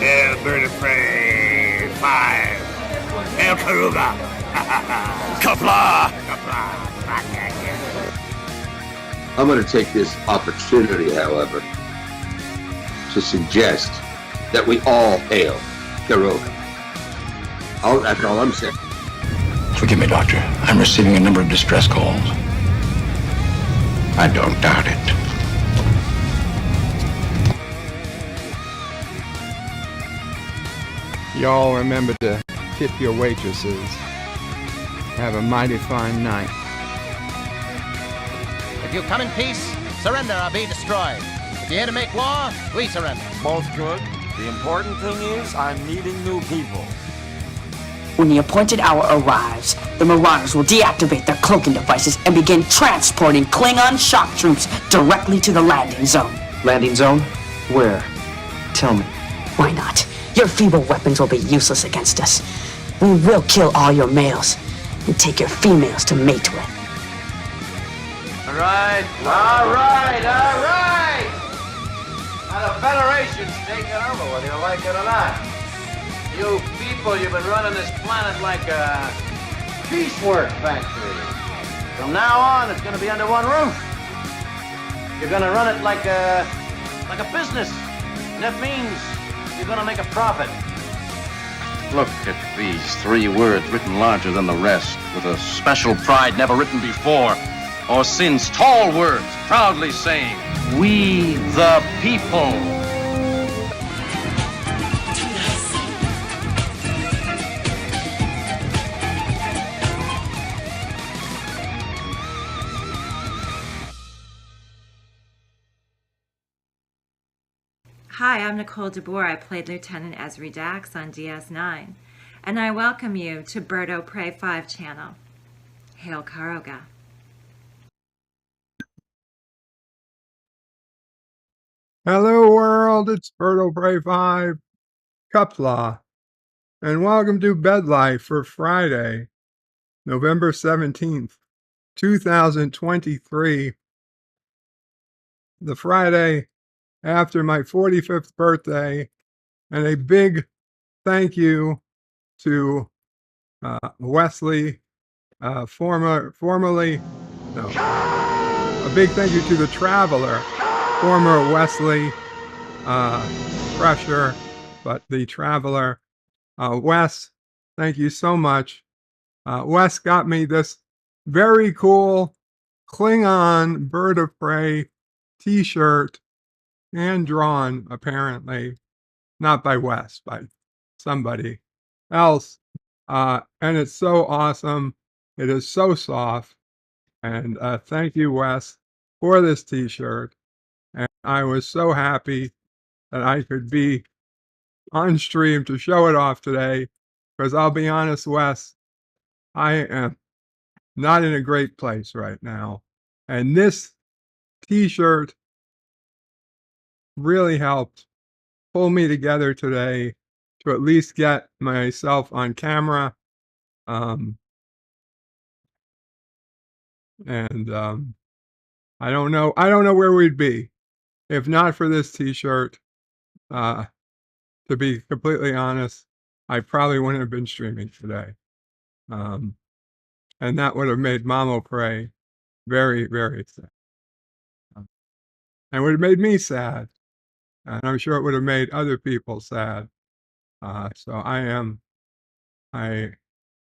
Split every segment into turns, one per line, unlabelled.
Hail Bird of Prey 5. Hail Karuga. Kapla. Kapla.
I'm going to take this opportunity, however, to suggest that we all hail Karuga. That's all I'm saying.
Forgive me, Doctor. I'm receiving a number of distress calls. I don't doubt it.
Y'all remember to tip your waitresses. Have a mighty fine night.
If you come in peace, surrender or be destroyed. If you're here to make war, we surrender.
Both good. The important thing is I'm meeting new people.
When the appointed hour arrives, the Marauders will deactivate their cloaking devices and begin transporting Klingon shock troops directly to the landing zone.
Landing zone? Where? Tell me.
Why not? Your feeble weapons will be useless against us. We will kill all your males and take your females to mate with.
All right. Now the Federation's taking over, whether you like it or not. You people, you've been running this planet like a piecework factory. From now on, it's going to be under one roof. You're going to run it like a business. And that means you're going to make a profit.
Look at these 3 words written larger than the rest, with a special pride never written before or since. Tall words, proudly saying, "We the people."
Hi, I'm Nicole DeBoer. I played Lieutenant Ezri Dax on DS9, and I welcome you to Bird o' Prey 5 channel. Hail Karoga.
Hello world, it's Bird o' Prey 5, Cuplaw, and welcome to Bed Life for Friday, November 17th, 2023, the Friday after my 45th birthday, and a big thank you to Wesley, a big thank you to the Traveler, former Wesley Crusher, but the Traveler. Wes, thank you so much. Wes got me this very cool Klingon Bird of Prey t-shirt, hand drawn, apparently, not by Wes, by somebody else. And it's so awesome. It is so soft. And thank you, Wes, for this t-shirt. And I was so happy that I could be on stream to show it off today. Because I'll be honest, Wes, I am not in a great place right now. And this t-shirt really helped pull me together today to at least get myself on camera. I don't know where we'd be if not for this t-shirt. To be completely honest, I probably wouldn't have been streaming today. And that would have made Mamo Prey very, very sad. And would have made me sad. And I'm sure it would have made other people sad. So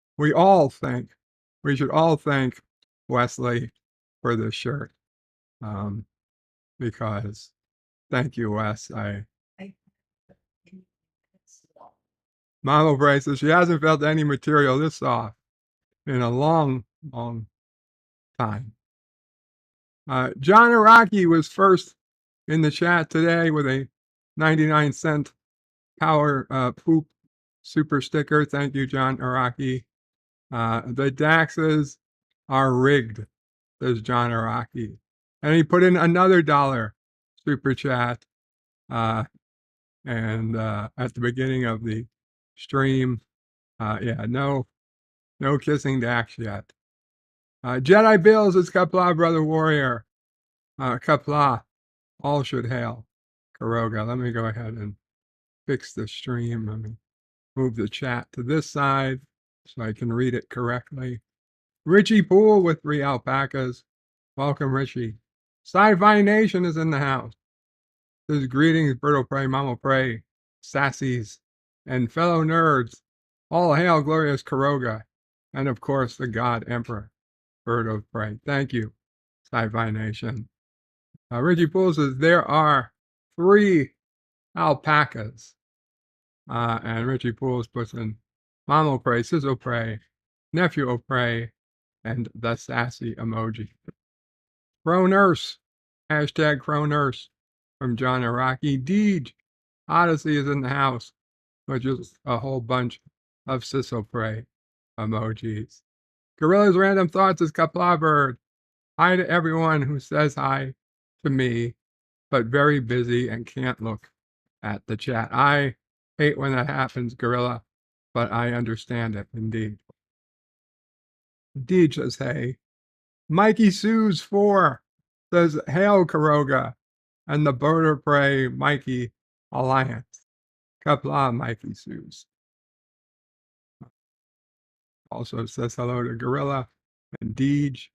we should all thank Wesley for this shirt. Because thank you, Wes. Mama Bray says she hasn't felt any material this soft in a long, long time. John Araki was first in the chat today with a 99-cent power poop super sticker. Thank you, John Araki. The Daxes are rigged, says John Araki. And he put in another $1 super chat and at the beginning of the stream. No kissing Dax yet. Jedi Bills is Kapla, Brother Warrior. Kapla, all should hail Karoga. Let me go ahead and fix the stream. Let me move the chat to this side so I can read it correctly. Richie Poole with 3 alpacas. Welcome, Richie. Sci-Fi Nation is in the house. Says greetings, Birdo Prey, Mama Prey, Sassies, and fellow nerds. All hail glorious Karoga, and of course the God Emperor, Bird of Prey. Thank you, Sci-Fi Nation. Richie Poole says there are 3 alpacas. And Richie Pools puts in Mama Prey, Sizzle Prey, Nephew of Prey, and the sassy emoji. Crow Nurse, hashtag Crow Nurse from John Araki. Deej, Odyssey is in the house, which is a whole bunch of Sizzle Prey emojis. Gorilla's Random Thoughts is Kapla Bird. Hi to everyone who says hi to me, but very busy and can't look at the chat. I hate when that happens, Gorilla, but I understand it indeed. Deej says, hey. Mikey Sue's 4 says, hail Karoga and the Bird of Prey Mikey Alliance. Kapla, Mikey Sue's. Also says hello to Gorilla and Deej.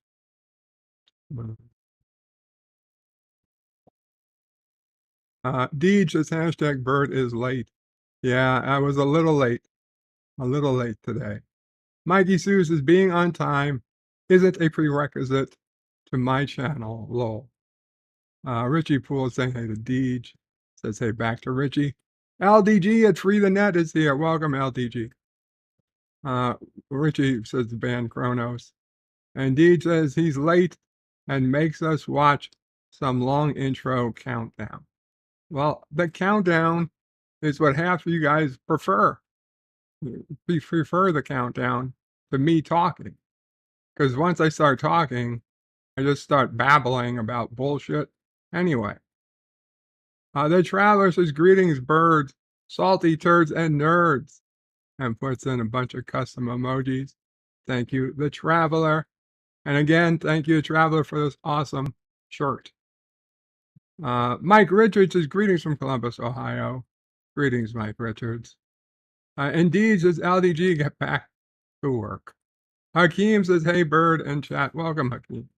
Deej says, hashtag Bird is late. Yeah, I was a little late today. Mikey Sue's is being on time isn't a prerequisite to my channel, lol. Richie Poole is saying hey to Deej. Says hey back to Richie. LDG at Free the Net is here. Welcome, LDG. Richie says the band Kronos. And Deej says he's late and makes us watch some long intro countdown. Well, the countdown is what half of you guys prefer. We prefer the countdown to me talking. Because once I start talking, I just start babbling about bullshit anyway. The Traveler says, greetings, birds, salty turds, and nerds. And puts in a bunch of custom emojis. Thank you, The Traveler. And again, thank you, Traveler, for this awesome shirt. Mike Richards says, greetings from Columbus, Ohio. Greetings, Mike Richards. Indeed, says LDG, get back to work. Hakeem says, hey, bird, and chat. Welcome, Hakeem.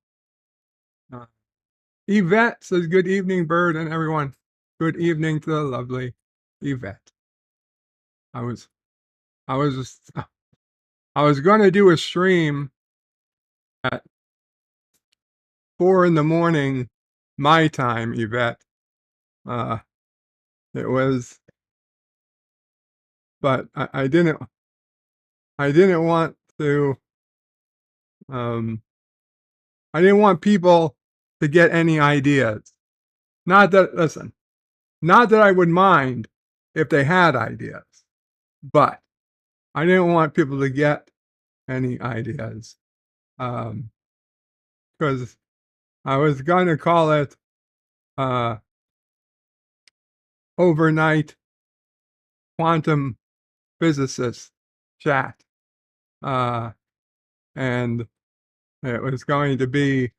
Yvette says, good evening, bird, and everyone. Good evening to the lovely Yvette. I was going to do a stream at 4 in the morning, my time, Yvette. It was, but I didn't want to, I didn't want people to get any ideas. Not that I would mind if they had ideas, but I didn't want people to get any ideas. Because I was going to call it overnight quantum physicist chat. And it was going to be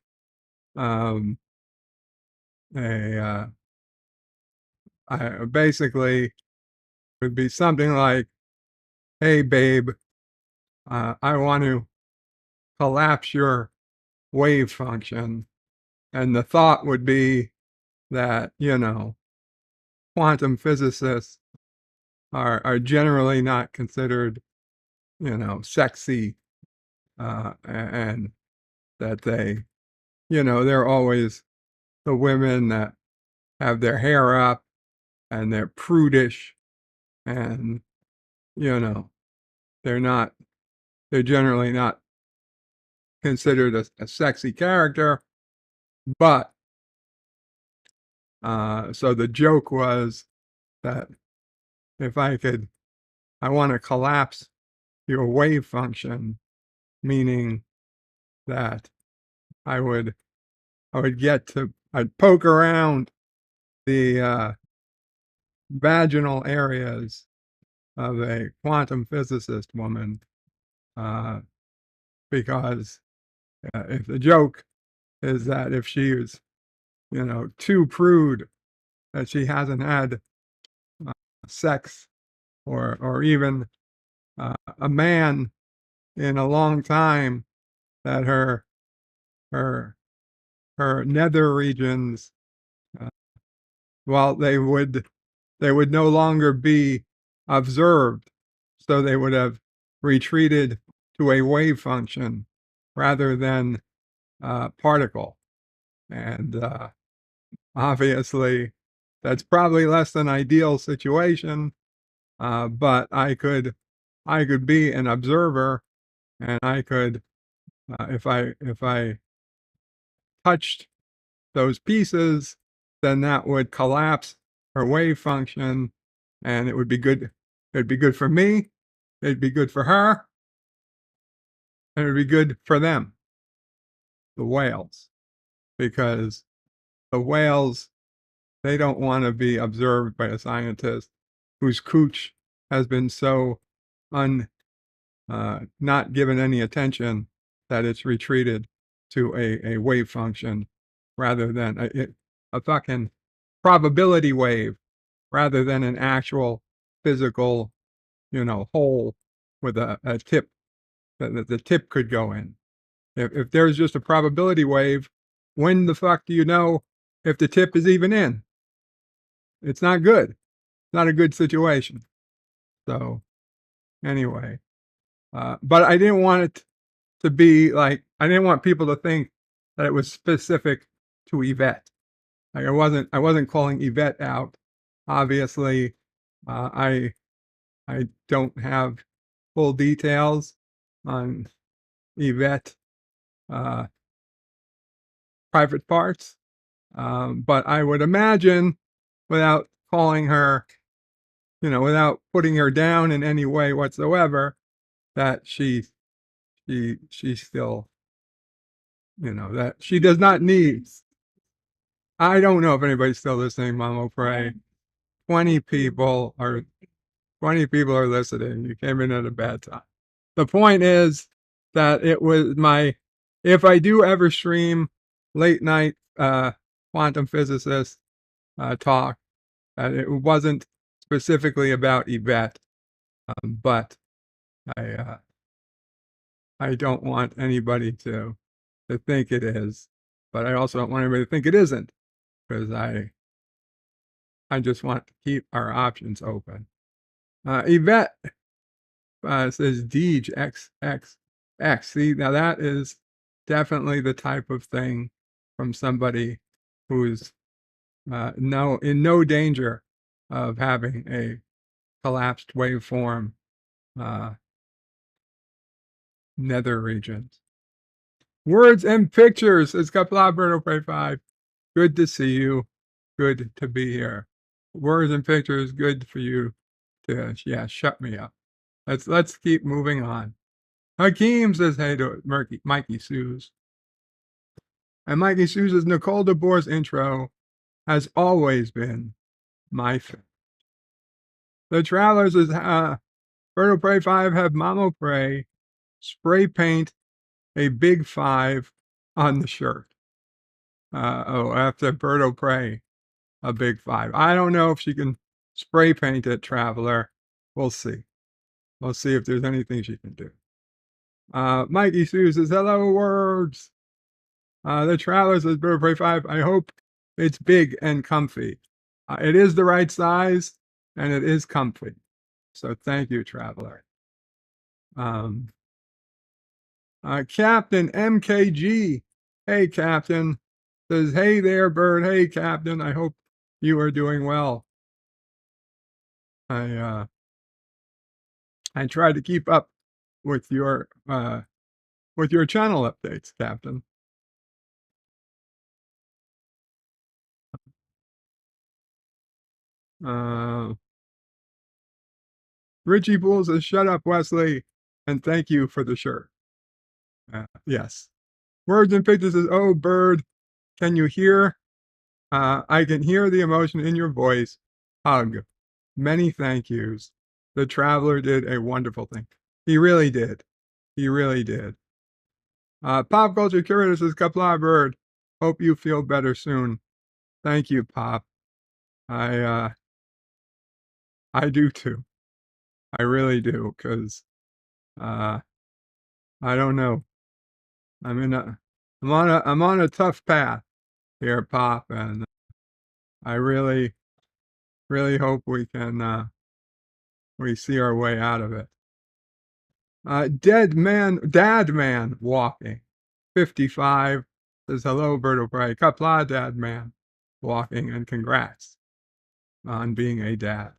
basically would be something like, hey babe, I want to collapse your wave function. And the thought would be that, quantum physicists are generally not considered, sexy, and that they, they're always the women that have their hair up and they're prudish and, they're generally not considered a sexy character. But, so the joke was that if I want to collapse your wave function, meaning that I'd poke around the vaginal areas of a quantum physicist woman, because if the joke is that if she is, too prude, that she hasn't had sex or even a man in a long time, that her nether regions, well, they would no longer be observed, so they would have retreated to a wave function rather than particle. And obviously, that's probably less than ideal situation, but I could be an observer, and I could, if I touched those pieces, then that would collapse her wave function, and it would be good. It'd be good for me. It'd be good for her, and it'd be good for them, the whales, because the whales, they don't want to be observed by a scientist whose cooch has been so not given any attention that it's retreated to a wave function rather than a fucking probability wave rather than an actual physical, hole with a tip that the tip could go in. If there's just a probability wave, when the fuck do you know if the tip is even in? It's not good. It's not a good situation. So anyway, but I didn't want it to be like, I didn't want people to think that it was specific to Yvette. Like I wasn't calling Yvette out. Obviously, I don't have full details on Yvette private parts, but I would imagine, without calling her, without putting her down in any way whatsoever, that she still, that she does not need. I don't know if anybody's still listening, Mama Pray. 20 people are 20 people are listening. You came in at a bad time. The point is that it was if I do ever stream late night quantum physicist talk, it wasn't specifically about Yvette, but I don't want anybody to think it is, but I also don't want anybody to think it isn't, because I just want to keep our options open. Yvette says Deej XXX. See, now that is definitely the type of thing from somebody who's in no danger of having a collapsed waveform nether regions. Words and pictures is Caplabberto Pray 5. Good to see you. Good to be here. Words and pictures, good for you to, shut me up. Let's keep moving on. Hakeem says hey to Mikey Suze. And Mikey Suze's Nicole DeBoer's intro has always been my favorite. The Travelers is Berto Pray 5 have Mamo Pray spray paint a big 5 on the shirt. After Berto Pray, a big 5. I don't know if she can spray paint it, Traveler. We'll see. We'll see if there's anything she can do. Mikey Sue says, hello, words. The Traveler says, Berto Pray 5, I hope it's big and comfy. It is the right size, and it is comfy. So thank you, Traveler. Captain MKG. Hey, Captain. Says, hey there, Bird. Hey, Captain. I hope you are doing well. I try to keep up with your channel updates, Captain. Richie Bull says, shut up, Wesley, and thank you for the shirt. Yes. Words and pictures says, oh, Bird, can you hear? I can hear the emotion in your voice. Hug. Many thank yous. The Traveler did a wonderful thing. He really did. He really did. Pop Culture Curator says, Kapla Bird, hope you feel better soon. Thank you, Pop. I I do too. I really do, because I don't know. I'm on a tough path here, Pop, and I really hope we see our way out of it. Dad man walking, 55, says hello, Berto Pray. Kapla, dad man walking, and congrats on being a dad.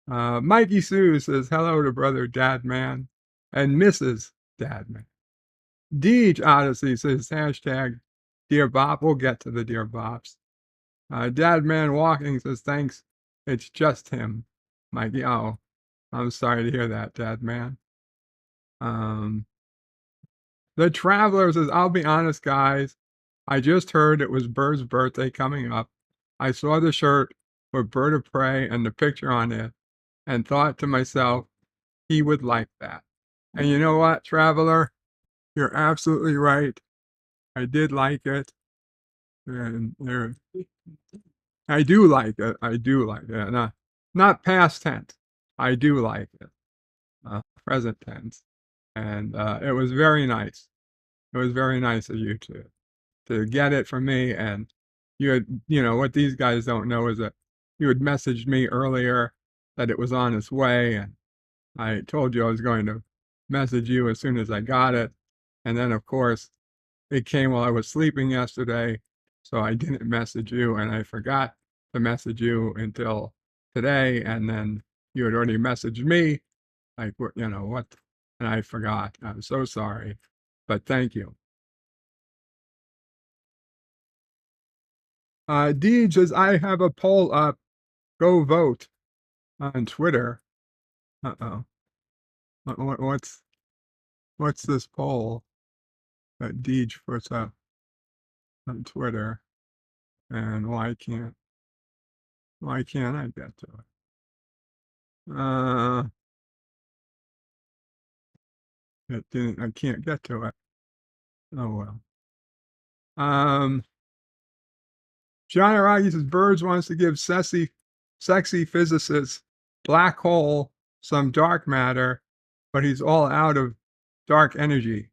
Mikey Sue says hello to brother Dad Man and Mrs. Dad Man. Deej Odyssey says hashtag Dear Bop. We'll get to the Dear Bops. Dad Man Walking says thanks. It's just him. Mikey, oh, I'm sorry to hear that, Dad Man. The Traveler says, I'll be honest, guys. I just heard it was Bird's birthday coming up. I saw the shirt with Bird of Prey and the picture on it and thought to myself, he would like that. And you know what, Traveler? You're absolutely right. I did like it. And I do like it. I do like it. Not past tense. I do like it. Present tense. And it was very nice. It was very nice of you to get it from me. And you had, what these guys don't know is that you had messaged me earlier that it was on its way. And I told you I was going to message you as soon as I got it. And then, of course, it came while I was sleeping yesterday, so I didn't message you, and I forgot to message you until today, and then you had already messaged me, like, what, and I forgot. I'm so sorry, but thank you. Deej says, I have a poll up. Go vote on Twitter. Uh-oh. What's this poll that Deej puts up on Twitter? And why can't I get to it? I can't get to it. Oh well. John Aragi says Birds wants to give sexy physicist black hole some dark matter, but he's all out of dark energy.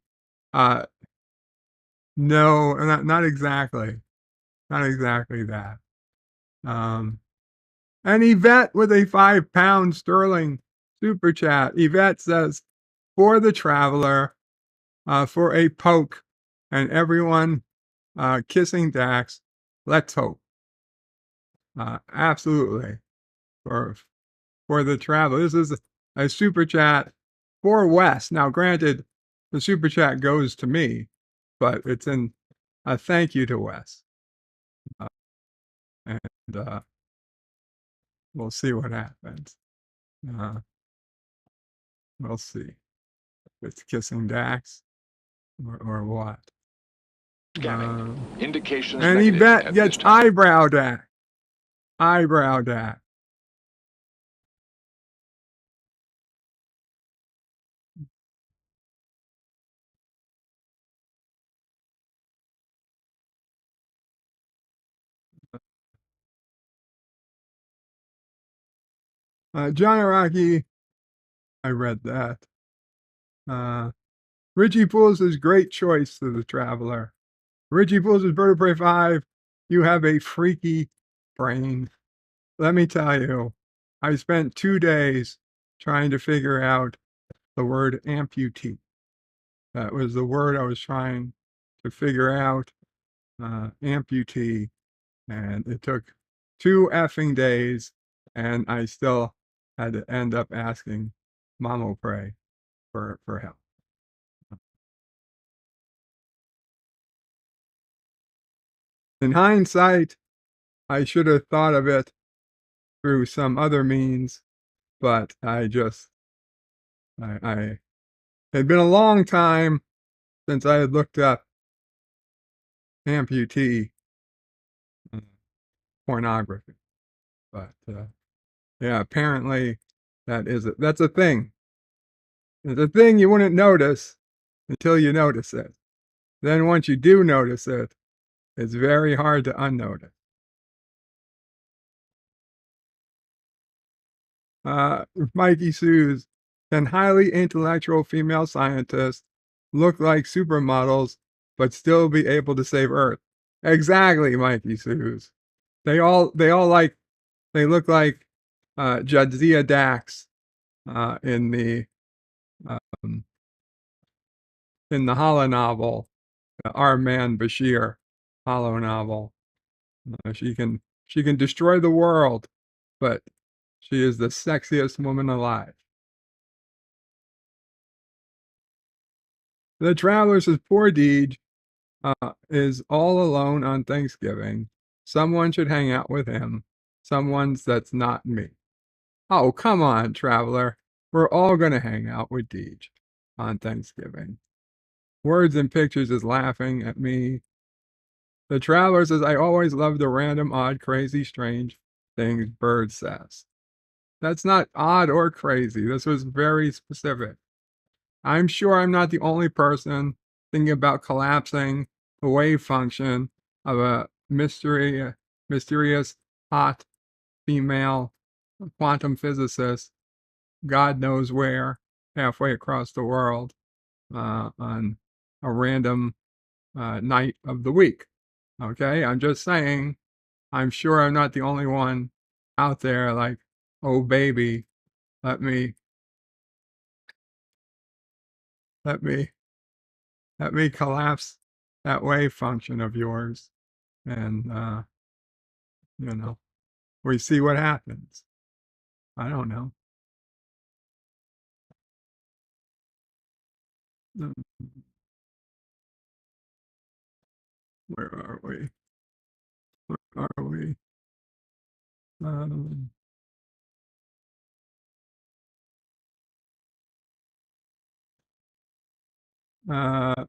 No, not exactly. Not exactly that. And Yvette with a £5 sterling super chat. Yvette says, for the Traveler, for a poke, and everyone kissing Dax, let's hope. Absolutely. For the Traveler. This is a super chat for Wes. Now, granted, the super chat goes to me, but it's in a thank you to Wes. And we'll see what happens. We'll see if it's kissing Dax or what.
Indications
And
negative
Yvette
at
gets
this time.
eyebrow Dax. Eyebrow Dax. John Araki, I read that. Richie Pools is great choice to the Traveler. Richie Pools is Bird of Prey 5. You have a freaky brain. Let me tell you, I spent 2 days trying to figure out the word amputee. That was the word I was trying to figure out, amputee. And it took 2 effing days, and I still had to end up asking Mamo Pray for help. In hindsight, I should have thought of it through some other means, but I it had been a long time since I had looked up amputee pornography. But yeah, apparently that's a thing. It's a thing you wouldn't notice until you notice it. Then once you do notice it, it's very hard to unnotice. Mikey Sues, can highly intellectual female scientists look like supermodels but still be able to save Earth? Exactly, Mikey Sues. They look like Jadzia Dax in the um, Hollow novel, Our Man Bashir Hollow novel. She can destroy the world, but she is the sexiest woman alive. The Traveler says, poor Deej is all alone on Thanksgiving. Someone should hang out with him. Someone's that's not me. Oh, come on, Traveler. We're all going to hang out with Deej on Thanksgiving. Words and Pictures is laughing at me. The Traveler says, I always love the random, odd, crazy, strange things Bird says. That's not odd or crazy. This was very specific. I'm sure I'm not the only person thinking about collapsing the wave function of a mysterious, hot female quantum physicist, God knows where, halfway across the world, on a random night of the week. Okay, I'm just saying, I'm sure I'm not the only one out there like, oh baby, let me let me collapse that wave function of yours, and you know, we see what happens. I don't know. Where are we? Where are we? Um,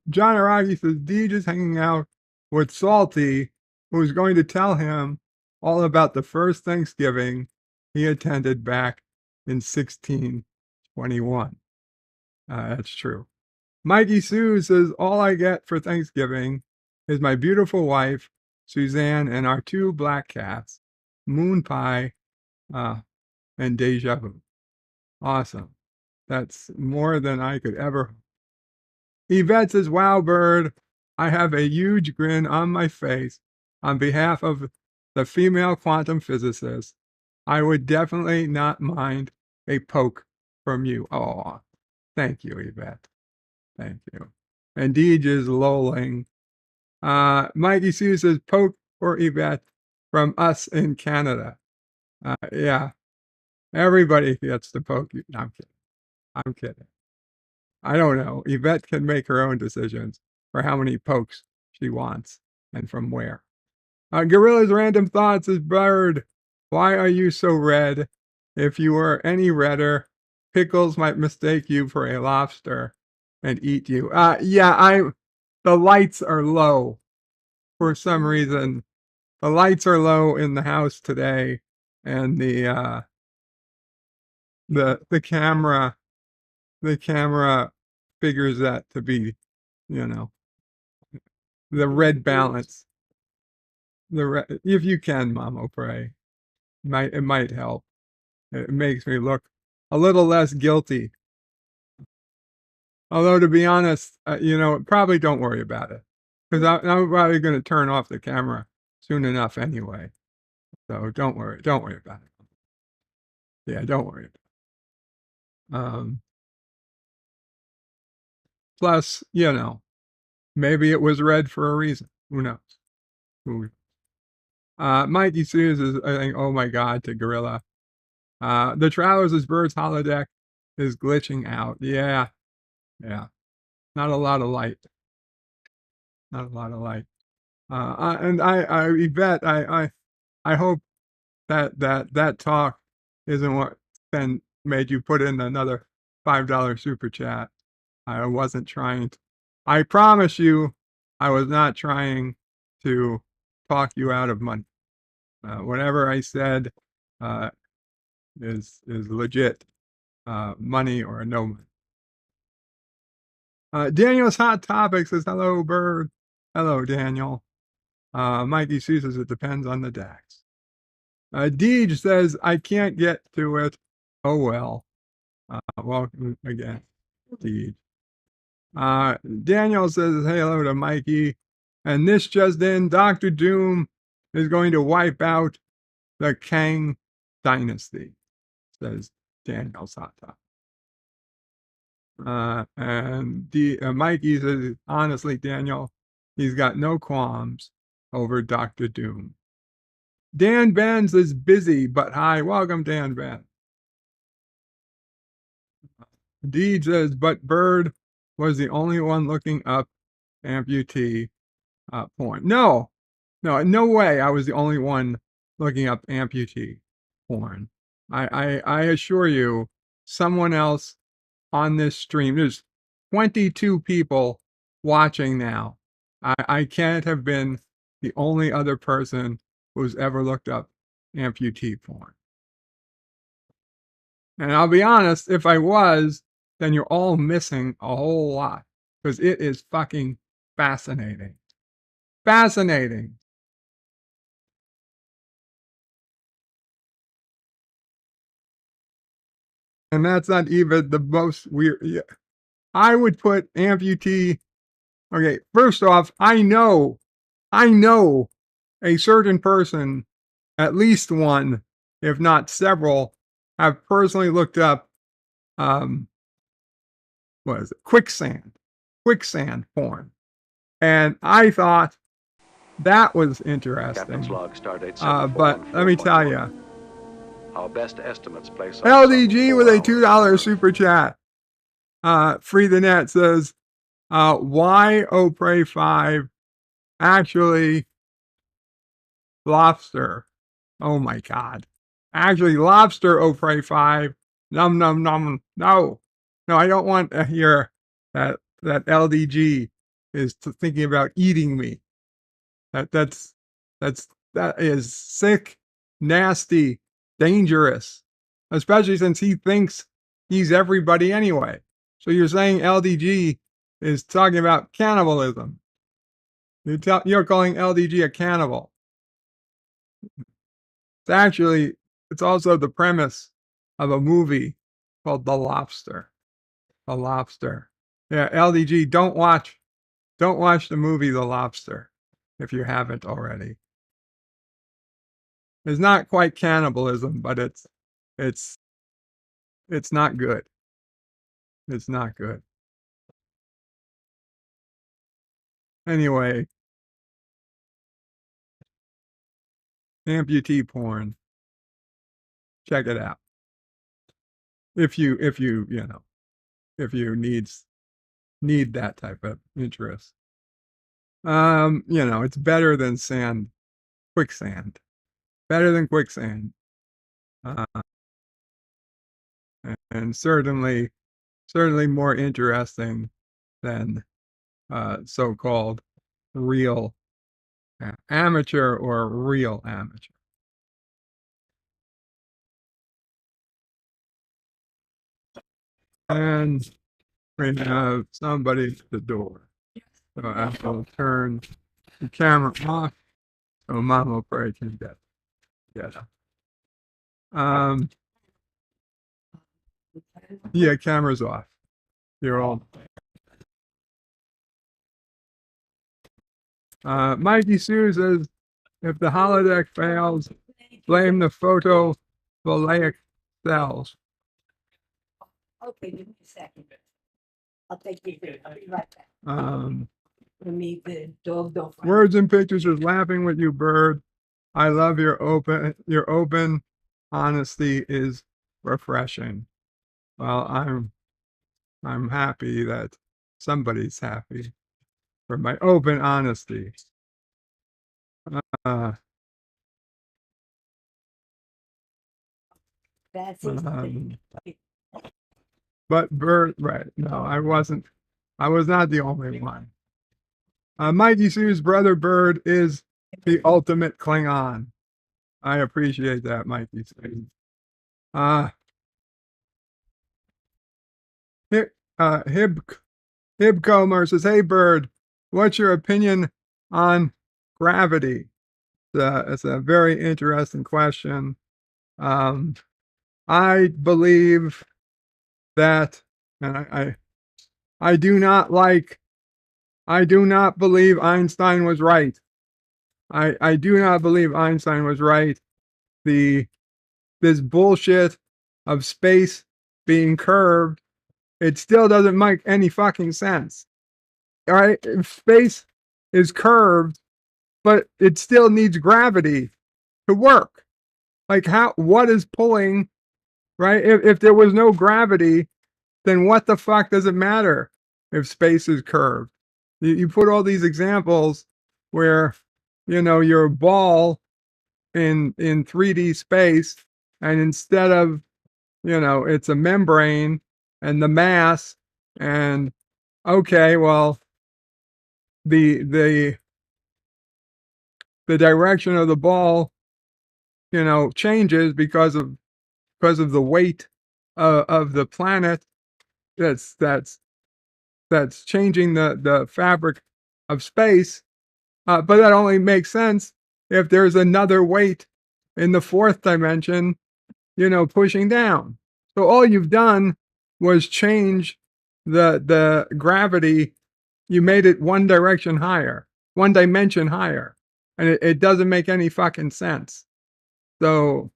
John Aragi says Deej is hanging out with Salty, who's going to tell him all about the first Thanksgiving he attended back in 1621. That's true. Mikey Sue says, all I get for Thanksgiving is my beautiful wife, Suzanne, and our two black cats, Moon Pie and Deja Vu. Awesome. That's more than I could ever. Yvette says, wow, Bird, I have a huge grin on my face on behalf of the female quantum physicist. I would definitely not mind a poke from you. Oh, thank you, Yvette. Thank you. And Deej is lolling. Mikey Sue says, poke for Yvette from us in Canada. Yeah, everybody gets to poke you. No, I'm kidding. I'm kidding. I don't know. Yvette can make her own decisions for how many pokes she wants and from where. Gorilla's Random Thoughts is Bird. Why are you so red? If you were any redder, Pickles might mistake you for a lobster and eat you. Yeah, the lights are low for some reason. The lights are low in the house today, and the camera figures that to be, you know, the red balance. If you can, Mama, pray. It might help. It makes me look a little less guilty. Although, to be honest, probably don't worry about it, because I'm probably going to turn off the camera soon enough anyway. So don't worry about it. Yeah, don't worry about it. Plus, maybe it was red for a reason. Who knows? Mikey Sears is, I think, oh my God, to Gorilla. The Travelers' Birds holodeck is glitching out. Yeah. Not a lot of light. Not a lot of light. And Yvette, I hope that talk isn't what then made you put in another $5 super chat. I wasn't trying to. I promise you, I was not trying to talk you out of money. Whatever I said is legit, money or no money. Daniel's Hot Topic says, hello, Bird. Hello, Daniel. Mikey C says, it depends on the DAX. Deej says, I can't get to it. Oh well. Welcome again, Deej. Daniel says hello to Mikey. And this just in, Dr. Doom is going to wipe out the Kang dynasty, says Daniel Sata. And Mikey says, honestly, Daniel, he's got no qualms over Dr. Doom. Dan Benz is busy, but hi, welcome, Dan Benz. Deed says, but Bird was the only one looking up amputee porn. No, no way. I was the only one looking up amputee porn. I assure you, someone else on this stream. There's 22 people watching now. I can't have been the only other person who's ever looked up amputee porn. And I'll be honest, if I was, then you're all missing a whole lot because it is fucking fascinating. Fascinating. And that's not even the most weird. Yeah. I would put amputee. Okay, first off, I know a certain person, at least one, if not several, have personally looked up what is it? Quicksand porn. And I thought that was interesting. But let me tell you,
our best estimates place
LDG with a $2 super chat. Free the Net says, why Oh Pray 5 actually lobster? Oh my God. Actually, lobster Oh Pray 5. Num num num. No, I don't want to hear that LDG is thinking about eating me. That is sick, nasty, dangerous, especially since he thinks he's everybody anyway. So you're saying LDG is talking about cannibalism. You're calling LDG a cannibal. It's also the premise of a movie called The Lobster. The Lobster. Yeah, LDG, don't watch the movie The Lobster if you haven't already. It's not quite cannibalism, but it's not good. It's not good. Anyway, amputee porn. Check it out. If you need that type of interest. It's better than quicksand. Better than quicksand. And certainly more interesting than so-called real amateur or real amateur. And we have somebody at the door. So I will turn the camera off so Mama Pray can get it. Yeah, camera's off. You're all. Mikey Sue says, if the holodeck fails, blame the photovoltaic cells.
Okay, give me a second. I'll take you. I'll be right back. Let me, the dog don't.
Words and Pictures is laughing with you, Bird. I love your open honesty is refreshing. Well, I'm happy that somebody's happy for my open honesty. But Bird, right? No, I wasn't. I was not the only one. Mikey Sue's brother Bird is the ultimate Klingon. I appreciate that, Mikey Sue. Hibcomer says, "Hey Bird, what's your opinion on gravity?" It's a very interesting question. I believe that, and I do not believe Einstein was right. I do not believe Einstein was right. This bullshit of space being curved, it still doesn't make any fucking sense. All right, if space is curved, but it still needs gravity to work. Like what is pulling, right? If there was no gravity, then what the fuck does it matter if space is curved? You put all these examples where, you're a ball in 3D space, and instead of, it's a membrane and the mass, and okay, well, the direction of the ball, changes because of the weight of the planet that's changing the fabric of space. But that only makes sense if there's another weight in the fourth dimension, pushing down. So all you've done was change the gravity. You made it one dimension higher, and it doesn't make any fucking sense. So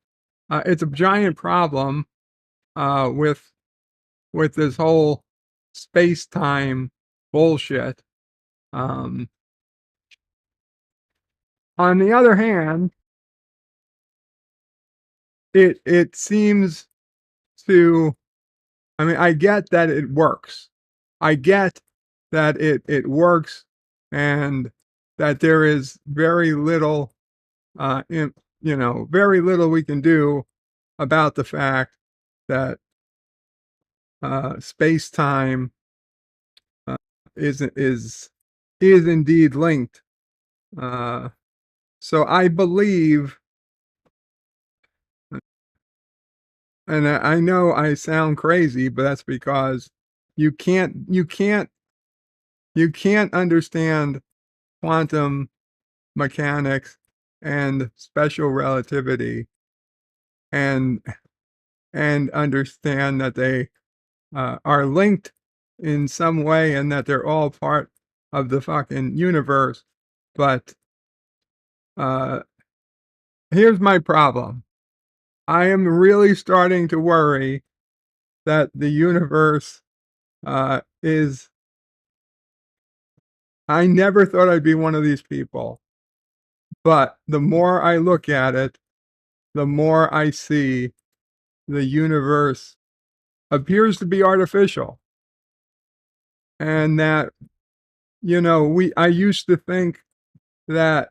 it's a giant problem with this whole space-time bullshit. On the other hand, it seems to, I mean, I get that it works. I get that it works, and that there is very little, very little we can do about the fact that space-time is indeed linked. So I believe, and I know I sound crazy, but that's because you can't understand quantum mechanics and special relativity and understand that they are linked in some way, and that they're all part of the fucking universe. But here's my problem. I am really starting to worry that the universe is. I never thought I'd be one of these people, but the more I look at it, the more I see the universe appears to be artificial. And that, I used to think that,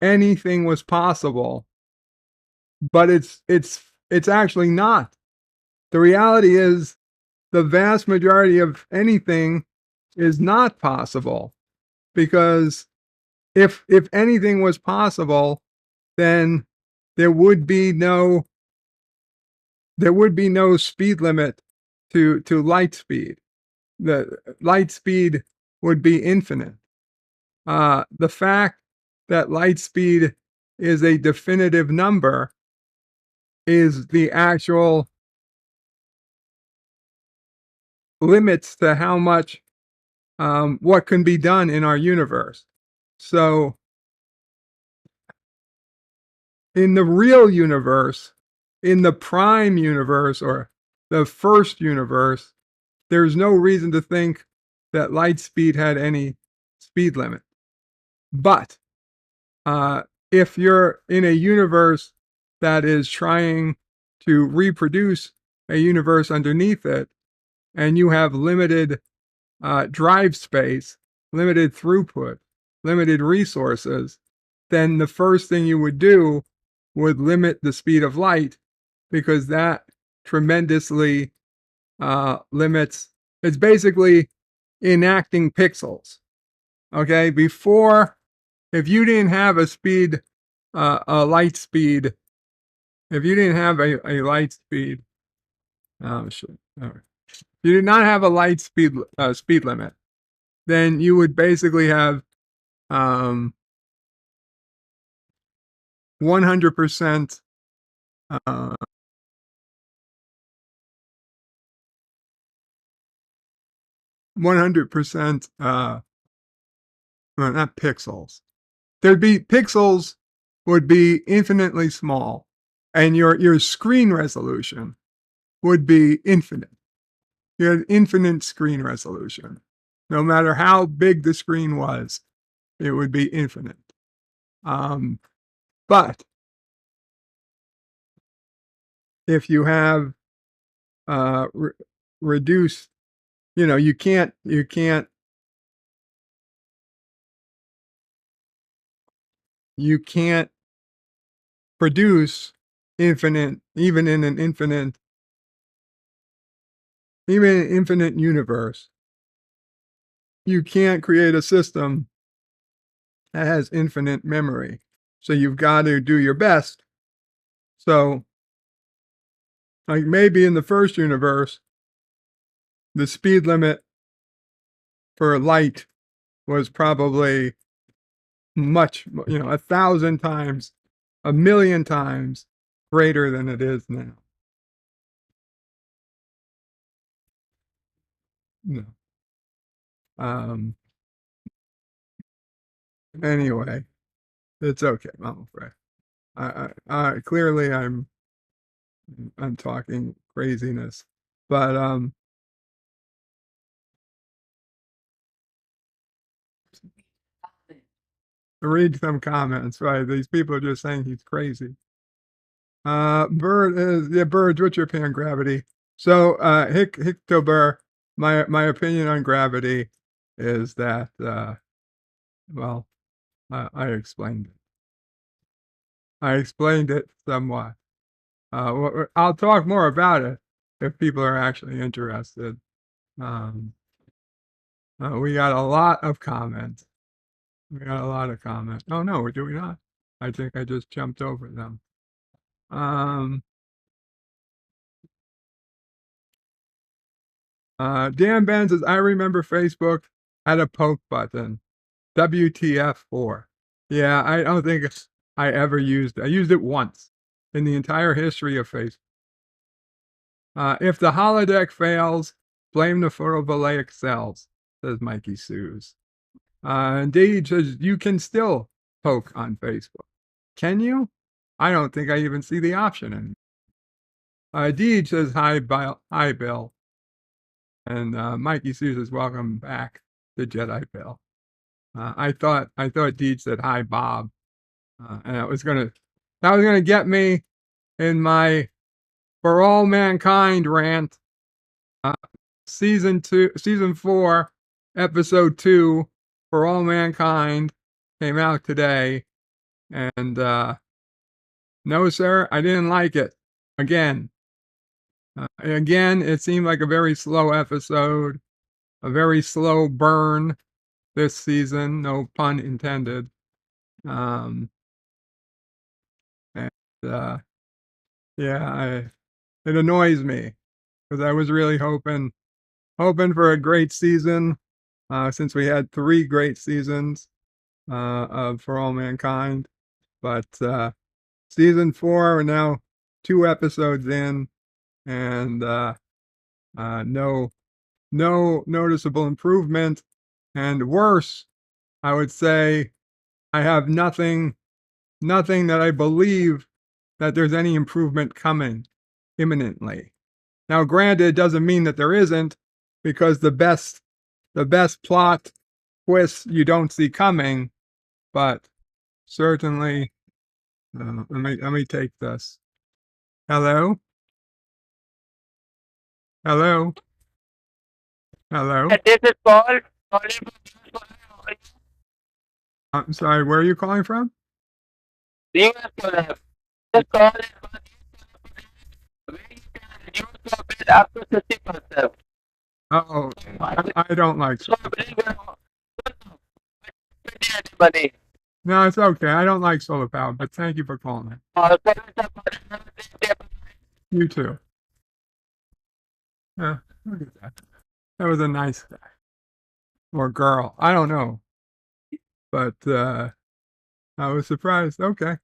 anything was possible, but it's actually not. The reality is the vast majority of anything is not possible, because if anything was possible, then there would be no speed limit to light speed. The light speed would be infinite. The fact that light speed is a definitive number is the actual limits to how much what can be done in our universe. So in the real universe, in the prime universe, or the first universe, there's no reason to think that light speed had any speed limit. But if you're in a universe that is trying to reproduce a universe underneath it, and you have limited drive space, limited throughput, limited resources, then the first thing you would do would limit the speed of light, because that tremendously limits. It's basically enacting pixels. Okay, before, if you didn't have a light speed, if you didn't have a light speed, oh shit, all right. If you did not have a light speed limit, then you would basically have 100% Uh, 100%, well, not pixels. There'd be pixels would be infinitely small, and your screen resolution would be infinite. You had infinite screen resolution. No matter how big the screen was, it would be infinite. But if you have reduced, you can't produce infinite, even in an infinite universe. You can't create a system that has infinite memory. So you've got to do your best. So, like maybe in the first universe, the speed limit for light was probably much, 1,000 times, 1,000,000 times greater than it is now. No. Anyway, it's okay, Mama Frey. I clearly I'm talking craziness, but read some comments. Right, these people are just saying he's crazy. Birds. What's your opinion on gravity? So, Hicktober, my opinion on gravity is that well, I explained it. I explained it somewhat. I'll talk more about it if people are actually interested. We got a lot of comments. Oh no, do we not? I think I just jumped over them. Dan Ben says, I remember Facebook had a poke button. WTF4. Yeah, I don't think I ever used it. I used it once in the entire history of Facebook. If the holodeck fails, blame the photovoltaic cells, says Mikey Sues. Indeed says you can still poke on Facebook. Can you? I don't think I even see the option anymore. Deej says hi, Bill. And Mikey Sue says welcome back to Jedi Bill. I thought Deej said hi, Bob, and that was gonna get me in my For All Mankind rant. Season 4, episode 2, For All Mankind, came out today, and no, sir, I didn't like it. Again, it seemed like a very slow episode, a very slow burn this season, no pun intended. And yeah, it annoys me because I was really hoping for a great season, since we had 3 great seasons of For All Mankind. But season 4, we're now 2 episodes in, and no noticeable improvement. And worse, I would say I have nothing that I believe that there's any improvement coming imminently. Now, granted, it doesn't mean that there isn't, because the best plot twists you don't see coming, but certainly, let me take this. Hello? Hello? Hello?
This is Paul.
I'm sorry, where are you calling from?
This call is up to 50%.
Oh, I don't like
money.
No, it's okay. I don't like solar power, but thank you for calling. You too. Yeah, look at that. That was a nice guy. Or girl. I don't know. But I was surprised. Okay.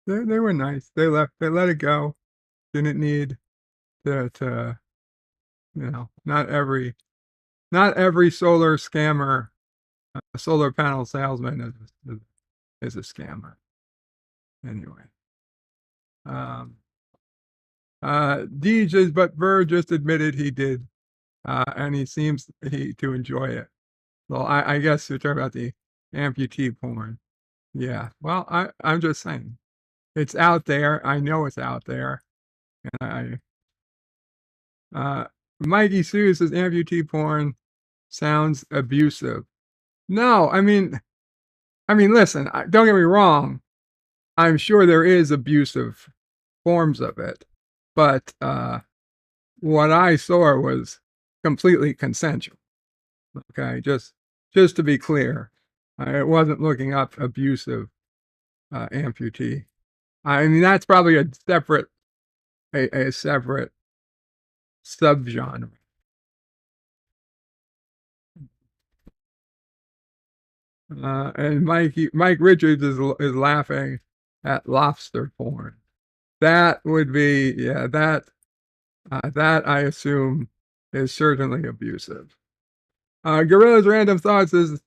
They were nice. They let it go. didn't need to not every solar scammer, solar panel salesman is a scammer. Anyway. Deej but Burr just admitted he did, and he seems to enjoy it. Well, I guess you're talking about the amputee porn. Yeah. Well, I'm just saying, it's out there. I know it's out there, and Mikey Sue says amputee porn sounds abusive. No, I mean, listen. Don't get me wrong. I'm sure there is abusive forms of it, but what I saw was completely consensual. Okay, just to be clear, it wasn't looking up abusive amputee. I mean, that's probably a separate subgenre. And Mike Richards is laughing at lobster porn. That would be, yeah, that I assume is certainly abusive. Gorilla's Random Thoughts is,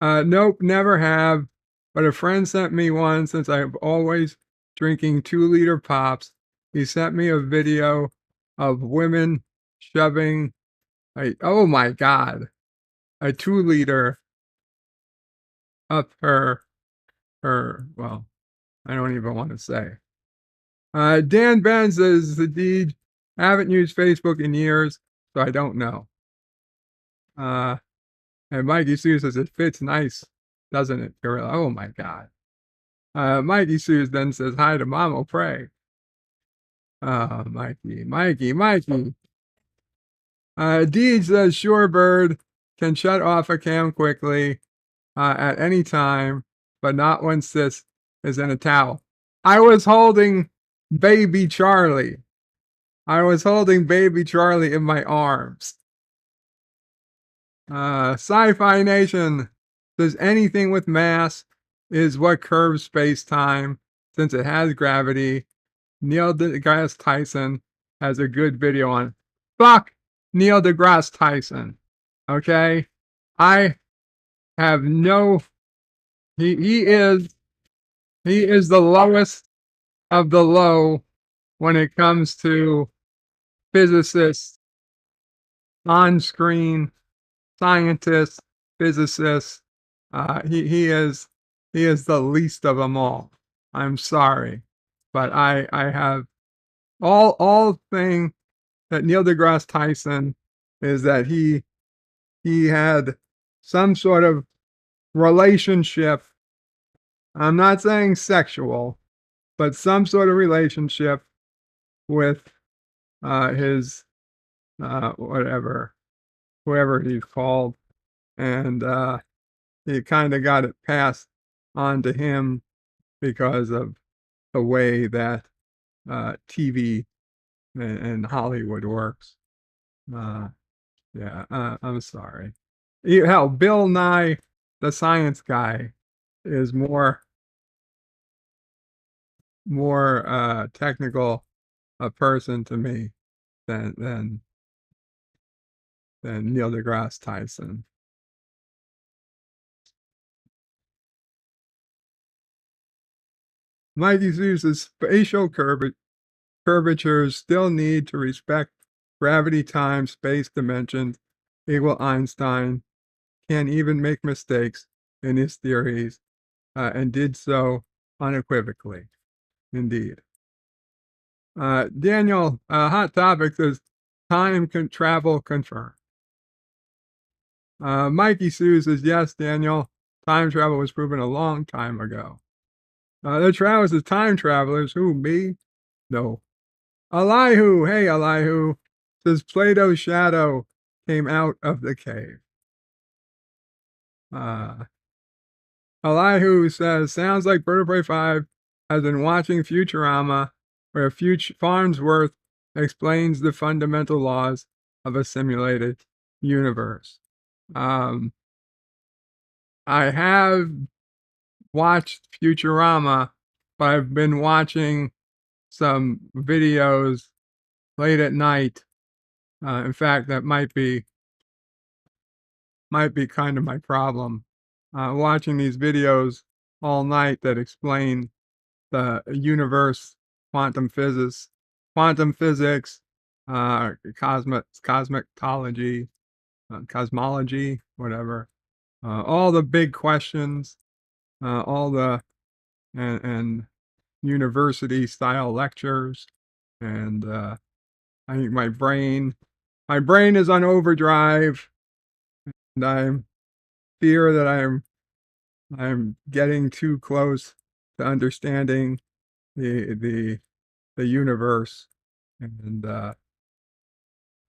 nope, never have, but a friend sent me one since I'm always drinking 2-liter pops. He sent me a video of women shoving, oh my God, a 2-liter up her, well, I don't even want to say. Dan Ben says, the deed, haven't used Facebook in years, so I don't know. And Mikey Sue says, it fits nice, doesn't it, Gorilla? Oh my God. Mikey Sue then says, hi to Mama Pray. Mikey. Deed says, sure, Bird can shut off a cam quickly at any time, but not when sis is in a towel. I was holding baby Charlie. In my arms. Sci-Fi Nation says anything with mass is what curves space-time since it has gravity. Neil deGrasse Tyson has a good video on it. Fuck Neil deGrasse Tyson. Okay? I have no... He is the lowest of the low when it comes to physicists, on-screen scientists, physicists. He is the least of them all. I'm sorry, but I have all thing that Neil deGrasse Tyson is that he had some sort of relationship. I'm not saying sexual, but some sort of relationship with his whoever he's called, and he kind of got it passed on to him because of the way that TV and Hollywood works. Yeah, I'm sorry. Hell, Bill Nye, the science guy, is more technical a person to me than Neil deGrasse Tyson. Mikey Zeus's spatial curvatures still need to respect gravity, time, space, dimensions, equal Einstein, can even make mistakes in his theories, and did so unequivocally. Indeed. Daniel, Hot Topic says, time travel confirmed. Mikey Sue says, yes, Daniel, time travel was proven a long time ago. The Travis is time travelers. Who, me? No. Elihu, hey Elihu, says Plato's shadow came out of the cave. Elihu says, sounds like Bird of Prey 5 has been watching Futurama, where Farnsworth explains the fundamental laws of a simulated universe. I have watched Futurama, but I've been watching some videos late at night. In fact, that might be kind of my problem. Watching these videos all night that explain the universe, quantum physics, cosmetology, cosmology, whatever. All the big questions, all the and university style lectures, and I think my brain is on overdrive, and I fear that I'm getting too close to understanding the universe, and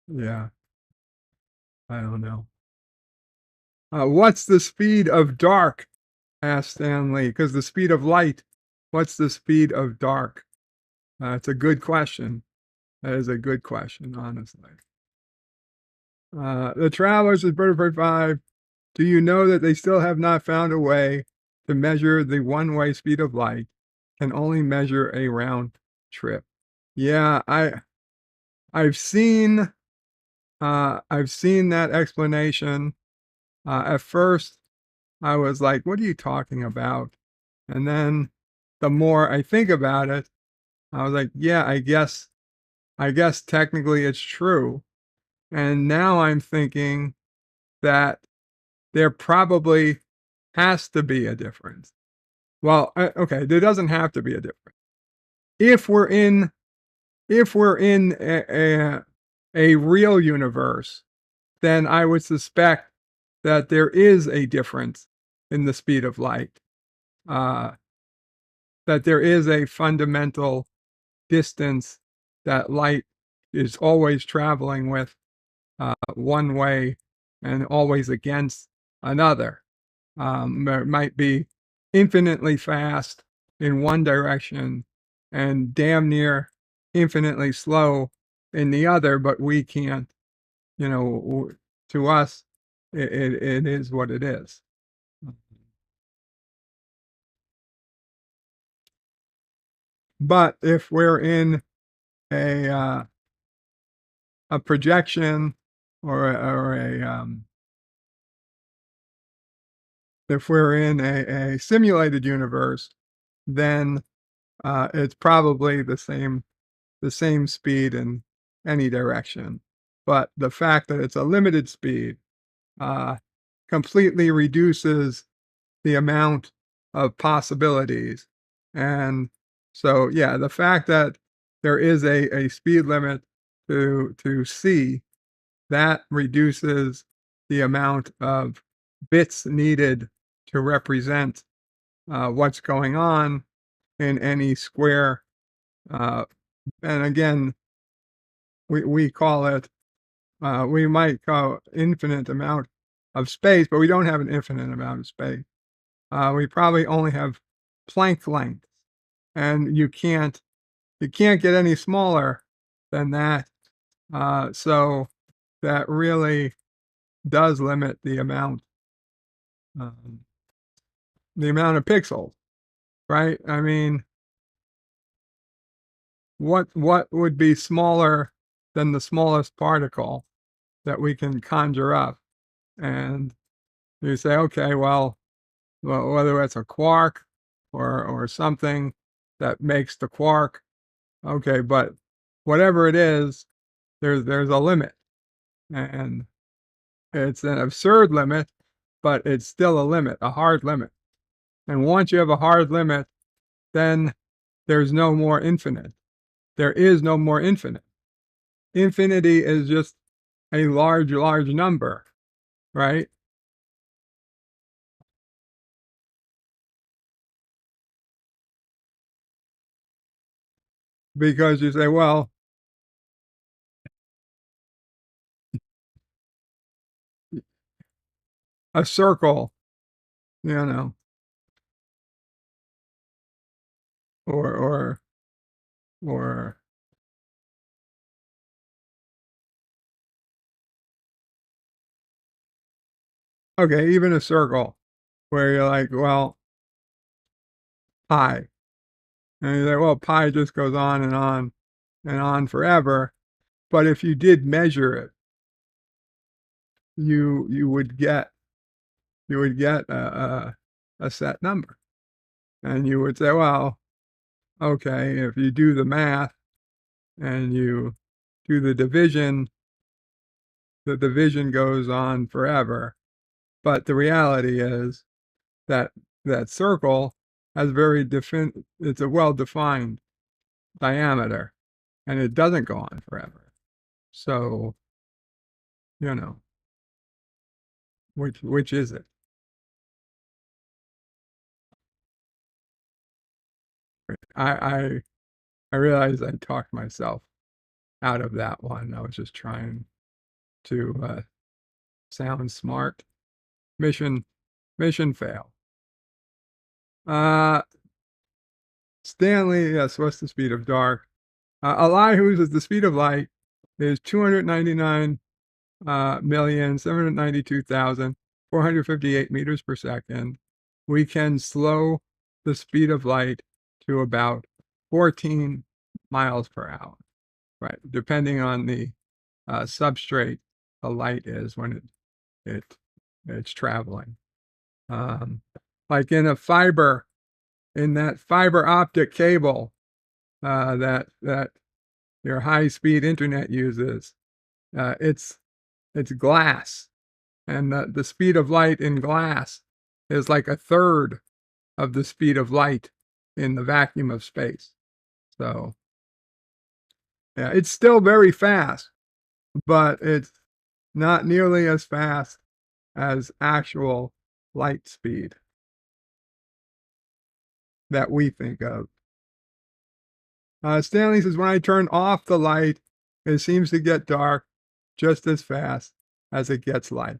yeah, I don't know. What's the speed of dark? Asked Stanley. Because the speed of light. What's the speed of dark? It's a good question. That is a good question, honestly. The travelers at Butterfly 5, do you know that they still have not found a way to measure the one-way speed of light, can only measure a round trip? Yeah, I've seen that explanation. At first, I was like, "What are you talking about?" And then the more I think about it, I was like, "Yeah, I guess technically it's true." And now I'm thinking that there probably has to be a difference. Well, okay, there doesn't have to be a difference. If we're in a real universe, then I would suspect that there is a difference in the speed of light. That there is a fundamental distance that light is always traveling with one way and always against another. It might be infinitely fast in one direction and damn near infinitely slow in the other, but we can't, to us, it is what it is. But if we're in a projection or if we're in a simulated universe, then it's probably the same speed in any direction. But the fact that it's a limited speed completely reduces the amount of possibilities. And so, yeah, the fact that there is a speed limit to C, that reduces the amount of bits needed to represent what's going on in any square. And again, we call it, we might call infinite amount of space, but we don't have an infinite amount of space. We probably only have Planck length, and you can't get any smaller than that. So that really does limit um, the amount of pixels, right? I mean, what would be smaller than the smallest particle that we can conjure up? And you say, okay, well, whether it's a quark or something that makes the quark, okay, but whatever it is, there's a limit, and it's an absurd limit, but it's still a limit, a hard limit. And once you have a hard limit, then there's no more infinite. There is no more infinite. Infinity is just a large number, right? Because you say, well, a circle, you know, or or okay, even a circle where you're like, well, pi. And you say, well, pi just goes on and on and on forever. But if you did measure it, you would get a set number. And you would say, well, okay, if you do the math and you do the division goes on forever. But the reality is that that circle has it's a well-defined diameter, and it doesn't go on forever. So, which is it? I realize I talked myself out of that one. I was just trying to sound smart. Mission fail. Stanley, yes, what's the speed of dark? Elihu's is the speed of light is 299,792,458 meters per second. We can slow the speed of light to about 14 miles per hour, right? Depending on the substrate the light is when it's traveling. Like in that fiber optic cable that your high-speed internet uses, it's glass, and the speed of light in glass is like a third of the speed of light in the vacuum of space. So, yeah, it's still very fast, but it's not nearly as fast as actual light speed that we think of. Stanley says, when I turn off the light, it seems to get dark just as fast as it gets light.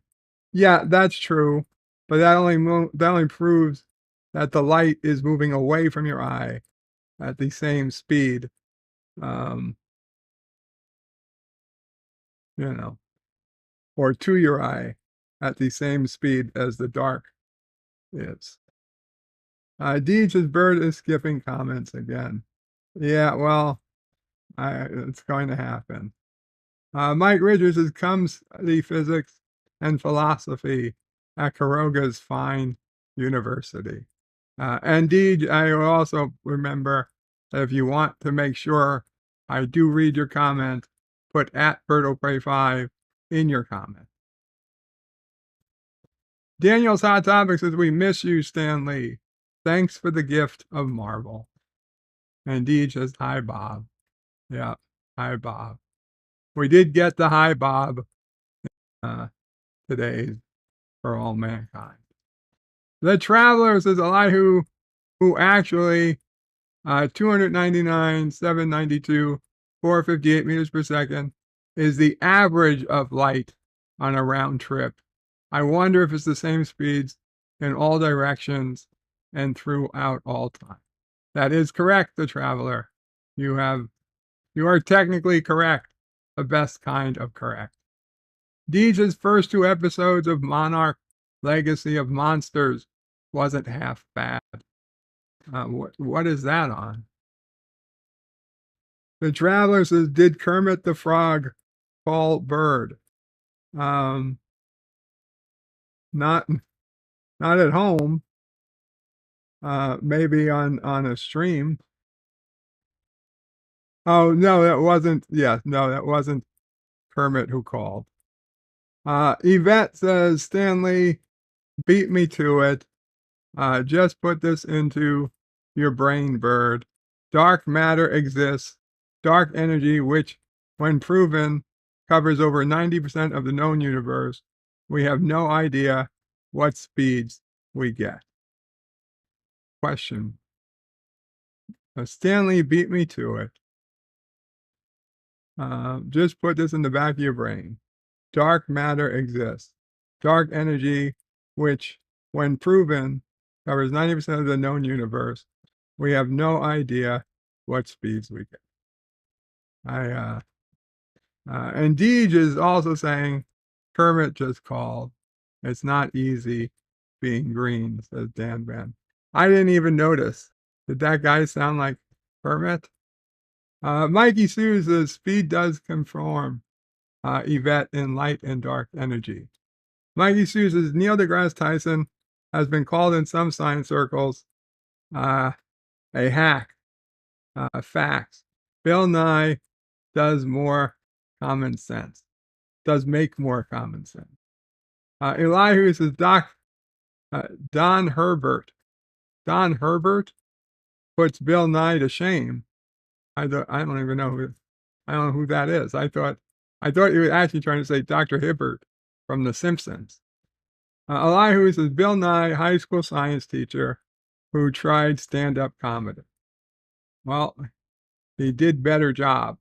Yeah, that's true, but that only proves that the light is moving away from your eye at the same speed, or to your eye at the same speed as the dark is. Deej's bird is skipping comments again. Yeah, well, it's going to happen. Mike Ridgers says, comes the physics and philosophy at Karoga's fine university. And Deej, I will also remember that if you want to make sure I do read your comment, put @BirdoPray5 in your comment. Daniel's Hot Topic says, we miss you, Stan Lee. Thanks for the gift of Marvel. And Deej says, hi, Bob. Yeah, hi, Bob. We did get the hi, Bob, today for all mankind. The Traveler says, Elihu, who actually 299,792, 458 meters per second is the average of light on a round trip. I wonder if it's the same speeds in all directions and throughout all time. That is correct, The Traveler. You are technically correct, the best kind of correct. Deej's first 2 episodes of Monarch Legacy of Monsters wasn't half bad. What is that on? The Traveler says, did Kermit the Frog call Bird? Not at home. Maybe on a stream. Oh, no, that wasn't. Yeah, no, that wasn't Kermit who called. Yvette says, Stanley beat me to it. Just put this into your brain, Bird. Dark matter exists. Dark energy, which, when proven, covers over 90% of the known universe. We have no idea what speeds we get. Question. Stanley beat me to it. Just put this in the back of your brain. Dark matter exists. Dark energy, which, when proven, covers 90% of the known universe. We have no idea what speeds we get. And Deej is also saying, Kermit just called. It's not easy being green, says Dan Ben. I didn't even notice. Did that guy sound like permit. Mikey Sue says speed does conform. Yvette in light and dark energy. Mikey Sue says Neil deGrasse Tyson has been called in some science circles a hack. Facts. Bill Nye does more common sense. Does make more common sense. Elihu says Don Herbert. Don Herbert puts Bill Nye to shame. I don't even know who that is. I thought you were actually trying to say Dr. Hibbert from The Simpsons. Elihu says Bill Nye, high school science teacher who tried stand-up comedy. Well, he did better job.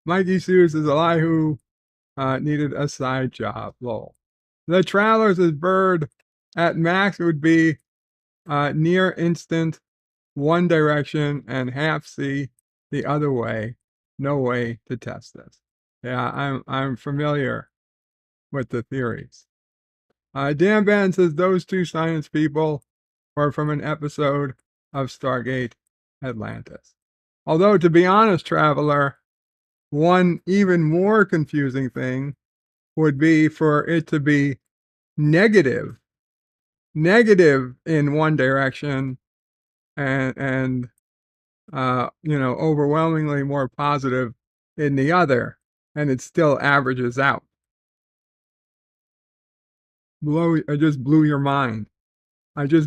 Mikey Sue says Elihu needed a side job. Lol. The Travelers' bird at max would be near instant, one direction, and half C the other way. No way to test this. Yeah, I'm familiar with the theories. Dan Van says those two science people are from an episode of Stargate Atlantis. Although, to be honest, Traveler, one even more confusing thing would be for it to be negative in one direction and overwhelmingly more positive in the other, and it still averages out. I just blew your mind. Mikey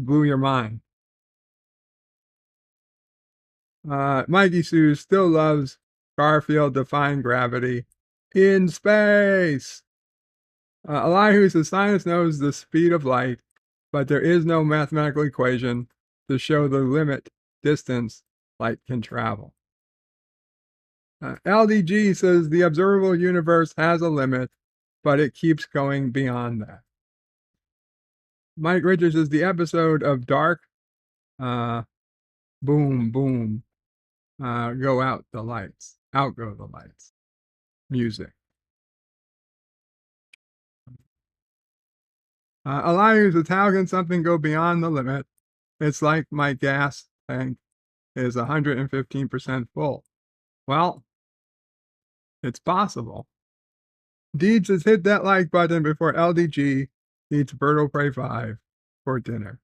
Sue still loves Garfield defying gravity in space. Elihu says science knows the speed of light, but there is no mathematical equation to show the limit distance light can travel. LDG says the observable universe has a limit, but it keeps going beyond that. Mike Richards says the episode of Dark, boom, boom, go out the lights, outgo the lights, music. Elihu says, how can something go beyond the limit? It's like my gas tank is 115% full. Well, it's possible. Deeds says, hit that like button before LDG eats Berto Prey 5 for dinner.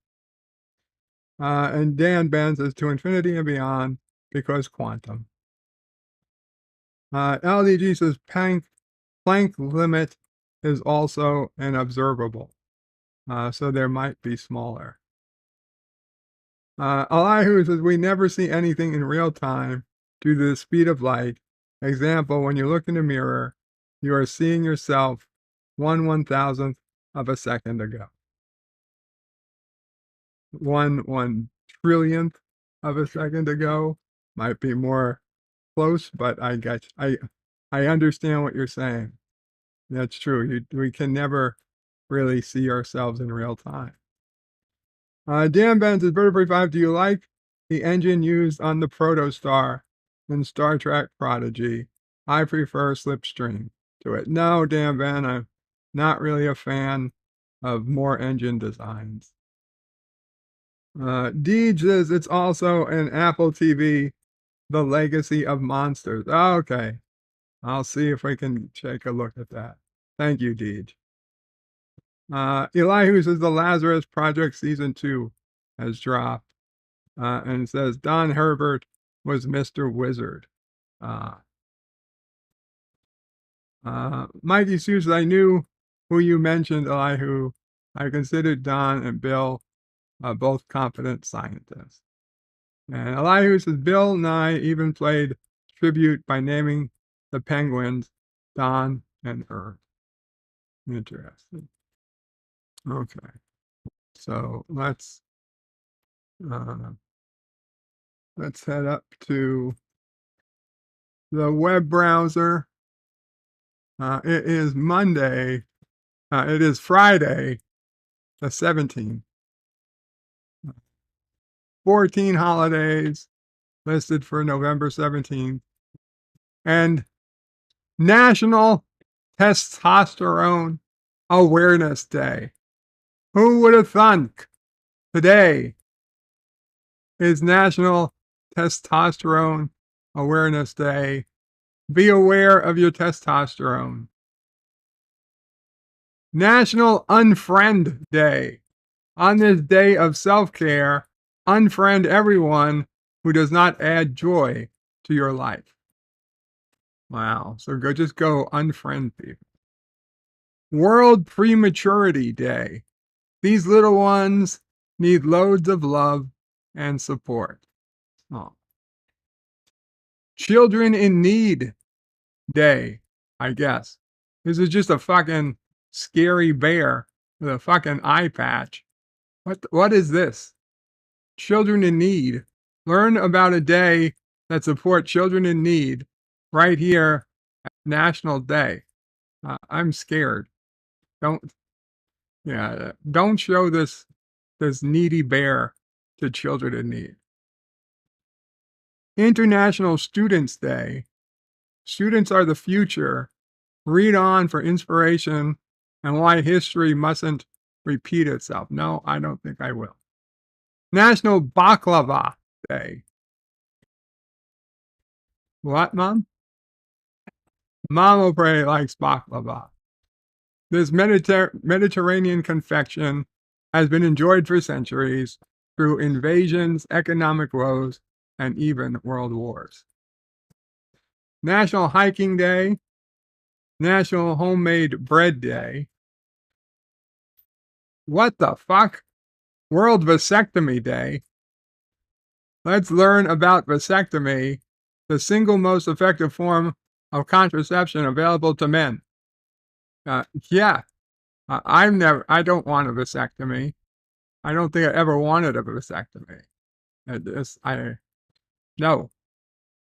And Dan Ben says, to infinity and beyond, because quantum. LDG says, Planck limit is also an observable. So there might be smaller. Elihu says, we never see anything in real time due to the speed of light. Example, when you look in the mirror, you are seeing yourself 1/1000th of a second ago. 1/1 trillionth of a second ago might be more close, but I understand what you're saying. That's true. We can never really see ourselves in real time. Dan Ben says, Vertebrate 5, do you like the engine used on the Protostar in Star Trek Prodigy? I prefer Slipstream to it. No, Dan Ben, I'm not really a fan of more engine designs. Deej says it's also an Apple TV, The Legacy of Monsters. Oh, okay. I'll see if we can take a look at that. Thank you, Deej. Elihu says the Lazarus Project Season 2 has dropped. And it says Don Herbert was Mr. Wizard. Mikey Sue says, I knew who you mentioned, Elihu. I considered Don and Bill both competent scientists. And Elihu says Bill Nye even played tribute by naming the penguins Don and Earth. Interesting. Okay. So let's head up to the web browser. It is Monday. It is Friday, the 17th. 14 holidays listed for November 17th. And National Testosterone Awareness Day. Who would have thunk today is National Testosterone Awareness Day. Be aware of your testosterone. National Unfriend Day. On this day of self-care, unfriend everyone who does not add joy to your life. Wow. So just go unfriend people. World Prematurity Day. These little ones need loads of love and support. Oh. Children in Need Day, I guess. This is just a fucking scary bear with a fucking eye patch. What is this? Children in Need. Learn about a day that supports children in need right here at National Day. I'm scared. Don't show this needy bear to children in need. International Students Day. Students are the future. Read on for inspiration and why history mustn't repeat itself. No, I don't think I will. National Baklava Day. What, Mom? Mama Pray likes baklava. This Mediterranean confection has been enjoyed for centuries through invasions, economic woes, and even world wars. National Hiking Day. National Homemade Bread Day. What the fuck? World Vasectomy Day. Let's learn about vasectomy, the single most effective form of contraception available to men. Yeah, I don't want a vasectomy. I don't think I ever wanted a vasectomy. No,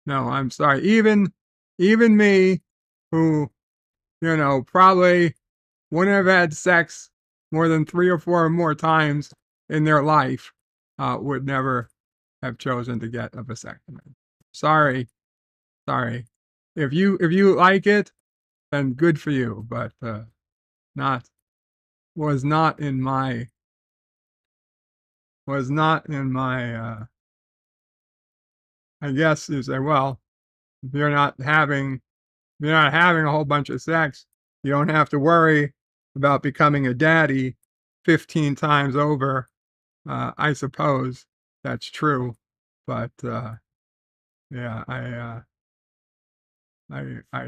I'm sorry. Even me, who, probably wouldn't have had sex more than 3 or 4 more times in their life, would never have chosen to get a vasectomy. Sorry. If you like it, then good for you, but was not in my I guess you say, well, if you're not having a whole bunch of sex, you don't have to worry about becoming a daddy 15 times over. I suppose that's true, but yeah, I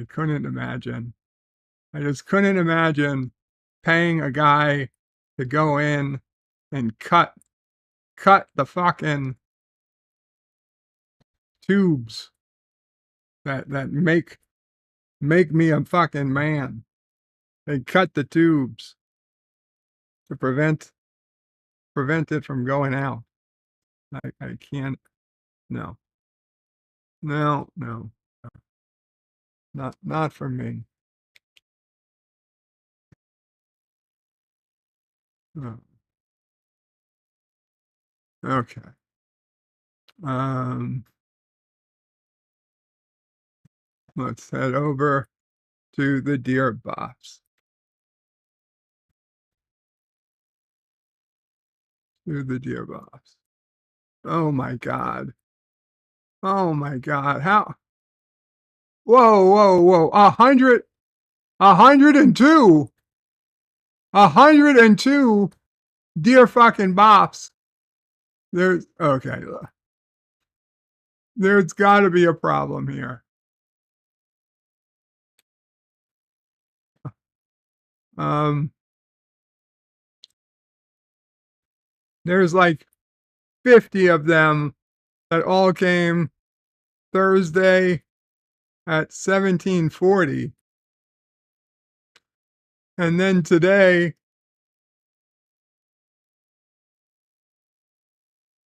couldn't imagine. I just couldn't imagine paying a guy to go in and cut the fucking tubes that make me a fucking man. They cut the tubes to prevent it from going out. I can't. No. Not for me. Oh. Okay. Let's head over to the Deer Box. Oh my God. How? Whoa. 102. 102 deer fucking bops. There's got to be a problem here. There's like 50 of them that all came Thursday at 1740. And then today,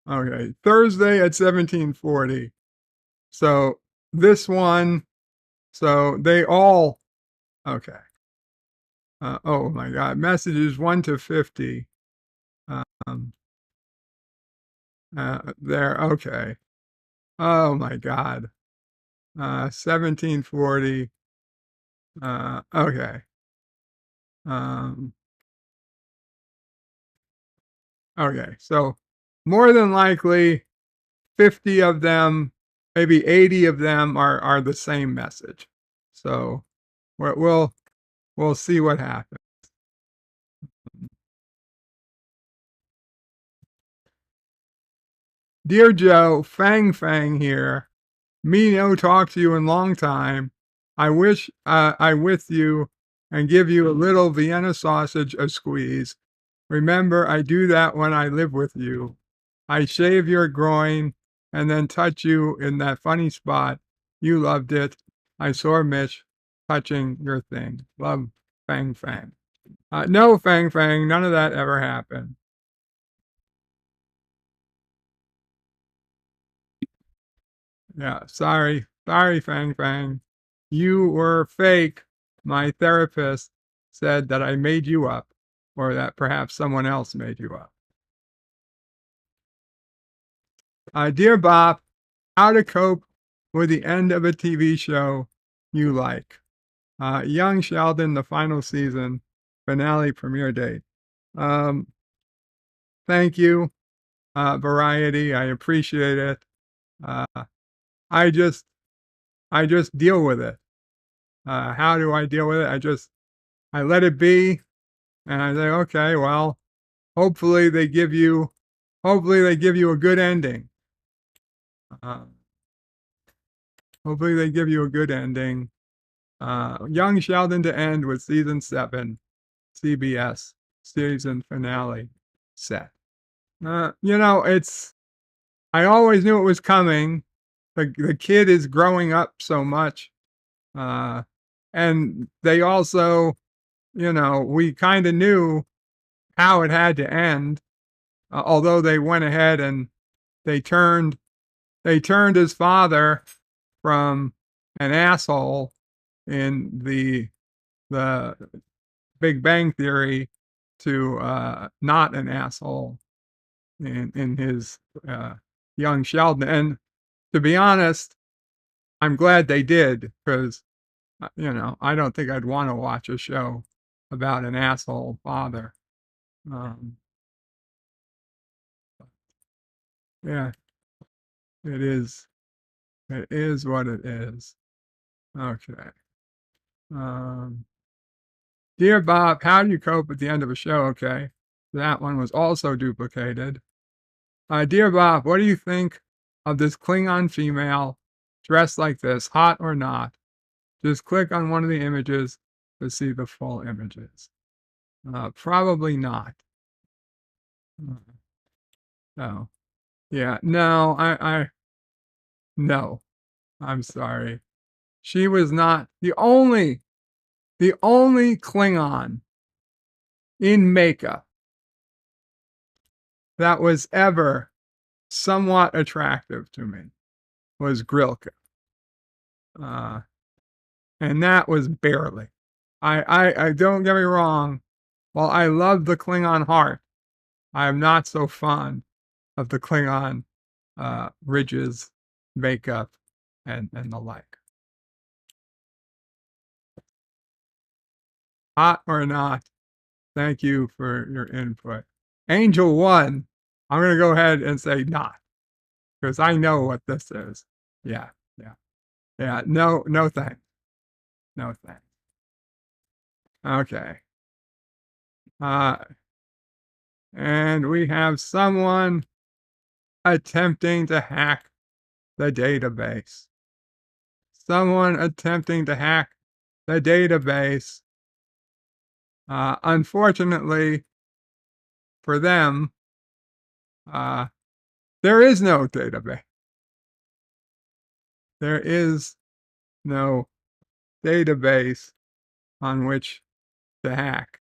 Thursday at 1740. So this one, so they all, okay. Oh my God, messages 1 to 50. There, okay. Oh my God. 1740. Okay. Okay, so more than likely 50 of them, maybe 80 of them are the same message. So we'll see what happens. Dear Joe, Fang Fang here. Me no talk to you in long time. I wish I with you and give you a little Vienna sausage a squeeze. Remember, I do that when I live with you. I shave your groin and then touch you in that funny spot. You loved it. I saw Mitch touching your thing. Love, Fang Fang. No, Fang Fang, none of that ever happened. Yeah, sorry. Sorry, Fang Fang. You were fake. My therapist said that I made you up, or that perhaps someone else made you up. Dear Bob, how to cope with the end of a TV show you like. Young Sheldon, the final season, finale premiere date. Thank you, Variety. I appreciate it. Uh, I just deal with it. How do I deal with it? I let it be, and I say, okay, well, hopefully they give you a good ending. Hopefully they give you a good ending. Young Sheldon to end with season 7, CBS season finale set. I always knew it was coming. The kid is growing up so much. And they also, we kind of knew how it had to end, although they went ahead and they turned his father from an asshole in the Big Bang Theory to not an asshole in his young Sheldon. And to be honest, I'm glad they did, because I don't think I'd want to watch a show about an asshole father. Yeah, it is. It is what it is. Okay. Dear Bob, how do you cope at the end of a show? Okay. That one was also duplicated. Dear Bob, what do you think of this Klingon female dressed like this, hot or not? Just click on one of the images to see the full images. Probably not. No. Yeah, no, no, I'm sorry. She was not the only Klingon in makeup that was ever somewhat attractive to me was Grilka. And that was barely. I don't get me wrong. While I love the Klingon heart, I am not so fond of the Klingon ridges, makeup, and the like. Hot or not, thank you for your input. Angel 1, I'm going to go ahead and say not, because I know what this is. Yeah. No thanks. No thanks. Okay. And we have someone attempting to hack the database. Someone attempting to hack the database. Unfortunately for them, there is no database. There is no database on which to hack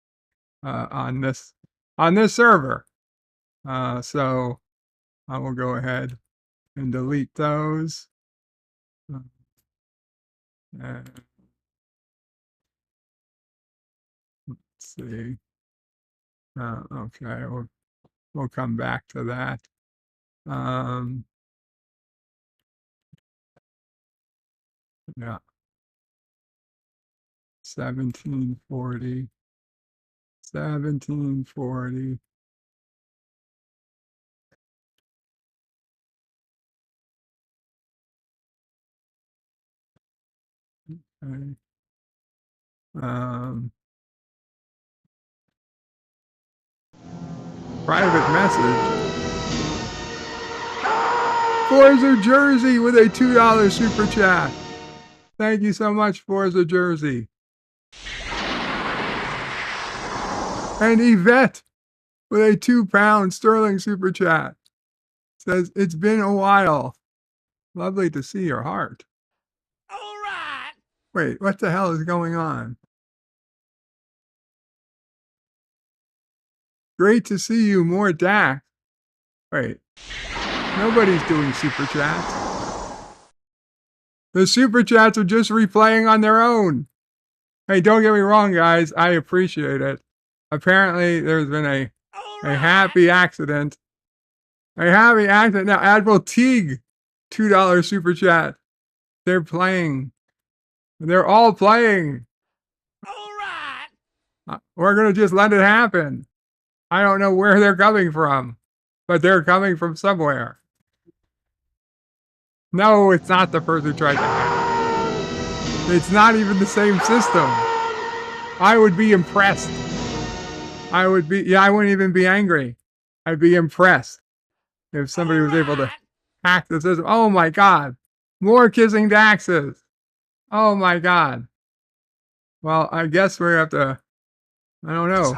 on this server. So I will go ahead and delete those. And let's see. Okay, we'll come back to that. Yeah. 1740. Okay. Um, private message. Forza Jersey with a $2 super chat. Thank you so much, Forza Jersey. And Yvette with a £2 sterling super chat. Says, it's been a while. Lovely to see your heart.
All right.
Wait, what the hell is going on? Great to see you, more Dax. Wait, nobody's doing super chats. The super chats are just replaying on their own. Hey, don't get me wrong, guys. I appreciate it. Apparently, there's been a happy accident. A happy accident. Now, Admiral Teague, $2 super chat. They're playing. They're all playing.
All right.
We're going to just let it happen. I don't know where they're coming from, but they're coming from somewhere. No, it's not the person who tried to hack. It's not even the same system. I would be impressed. I wouldn't even be angry. I'd be impressed if somebody was able to hack the system. Oh my God. More kissing Daxes. Oh my God. Well, I guess we have to, I don't know.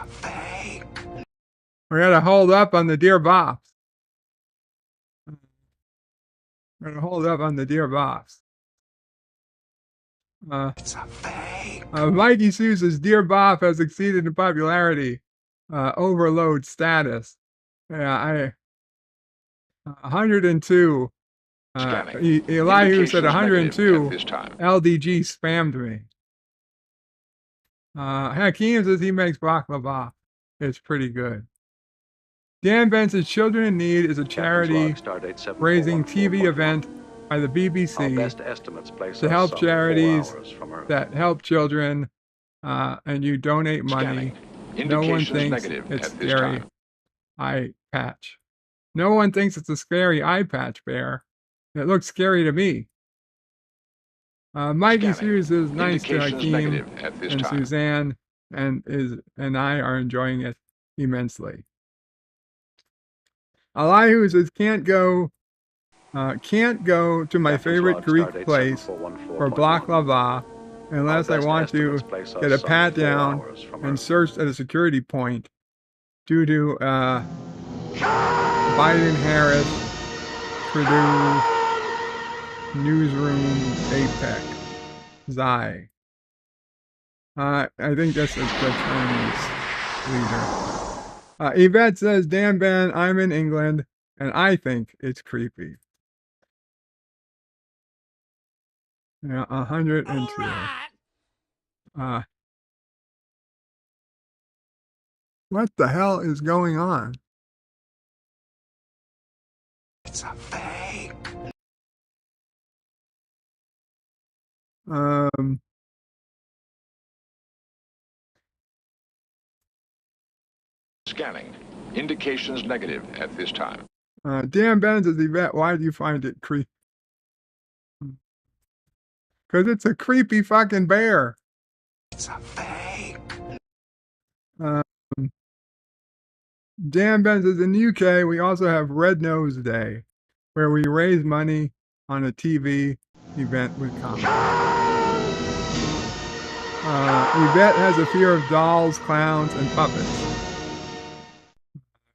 We're going to hold up on the Dear Bops. We're going to hold up on the Dear Bops. It's a fake. Mikey Sue says, Dear Bop has exceeded in popularity. Overload status. Yeah, 102. Elihu said 102. LDG spammed me. Hakeem says he makes baklava. It's pretty good. Dan Benson's Children in Need is a charity raising TV event by the BBC to help charities that help children, and you donate money. No one thinks it's scary eye patch. No one thinks it's a scary eye patch, Bear. It looks scary to me. Mikey Hughes is nice to Hakeem and Suzanne, and I are enjoying it immensely. Elihu says can't go to my favorite Greek place for baklava unless I want to get a pat down and searched at a security point due to Biden-Harris, Purdue, Newsroom, APEC, Xi. I think that's the Chinese leader. Yvette says, Dan Ben, I'm in England, and I think it's creepy. Yeah, 102. Right. What the hell is going on? It's a fake.
Scanning. Indications negative at this time.
Dan Ben says, Yvette, why do you find it creepy? Because it's a creepy fucking bear. It's a fake. Dan Ben says, in the UK, we also have Red Nose Day, where we raise money on a TV event with comedy. Yvette has a fear of dolls, clowns, and puppets.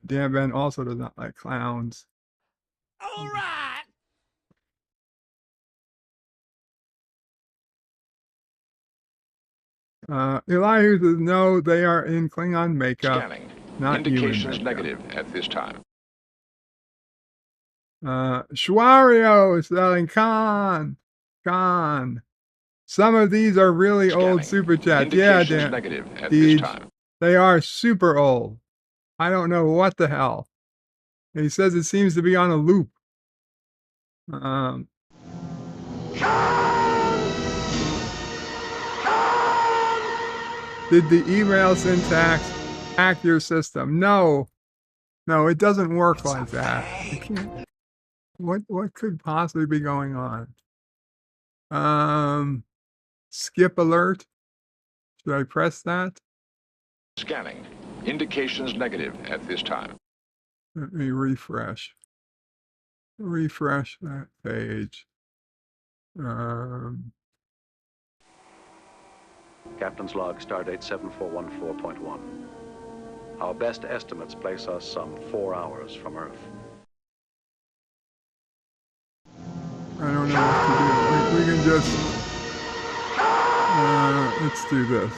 Dan Ben also does not like clowns.
All right.
Elihu says, no, they are in Klingon makeup.
Scanning.
Not
Indications
human
negative at this time.
Schwario is selling Khan. Some of these are really
Scanning.
old super chats.
Indications
Yeah, Dan.
negative at this time.
They are super old. I don't know what the hell. He says it seems to be on a loop. Did the email syntax hack your system? No, it doesn't work like that. You can't. What could possibly be going on? skip alert. Should I press that?
Scanning. Indications negative at this time.
Let me refresh. Refresh that page.
Captain's log, stardate 7414.1. Our best estimates place us some 4 hours from Earth.
I don't know what to do. We can just... let's do this.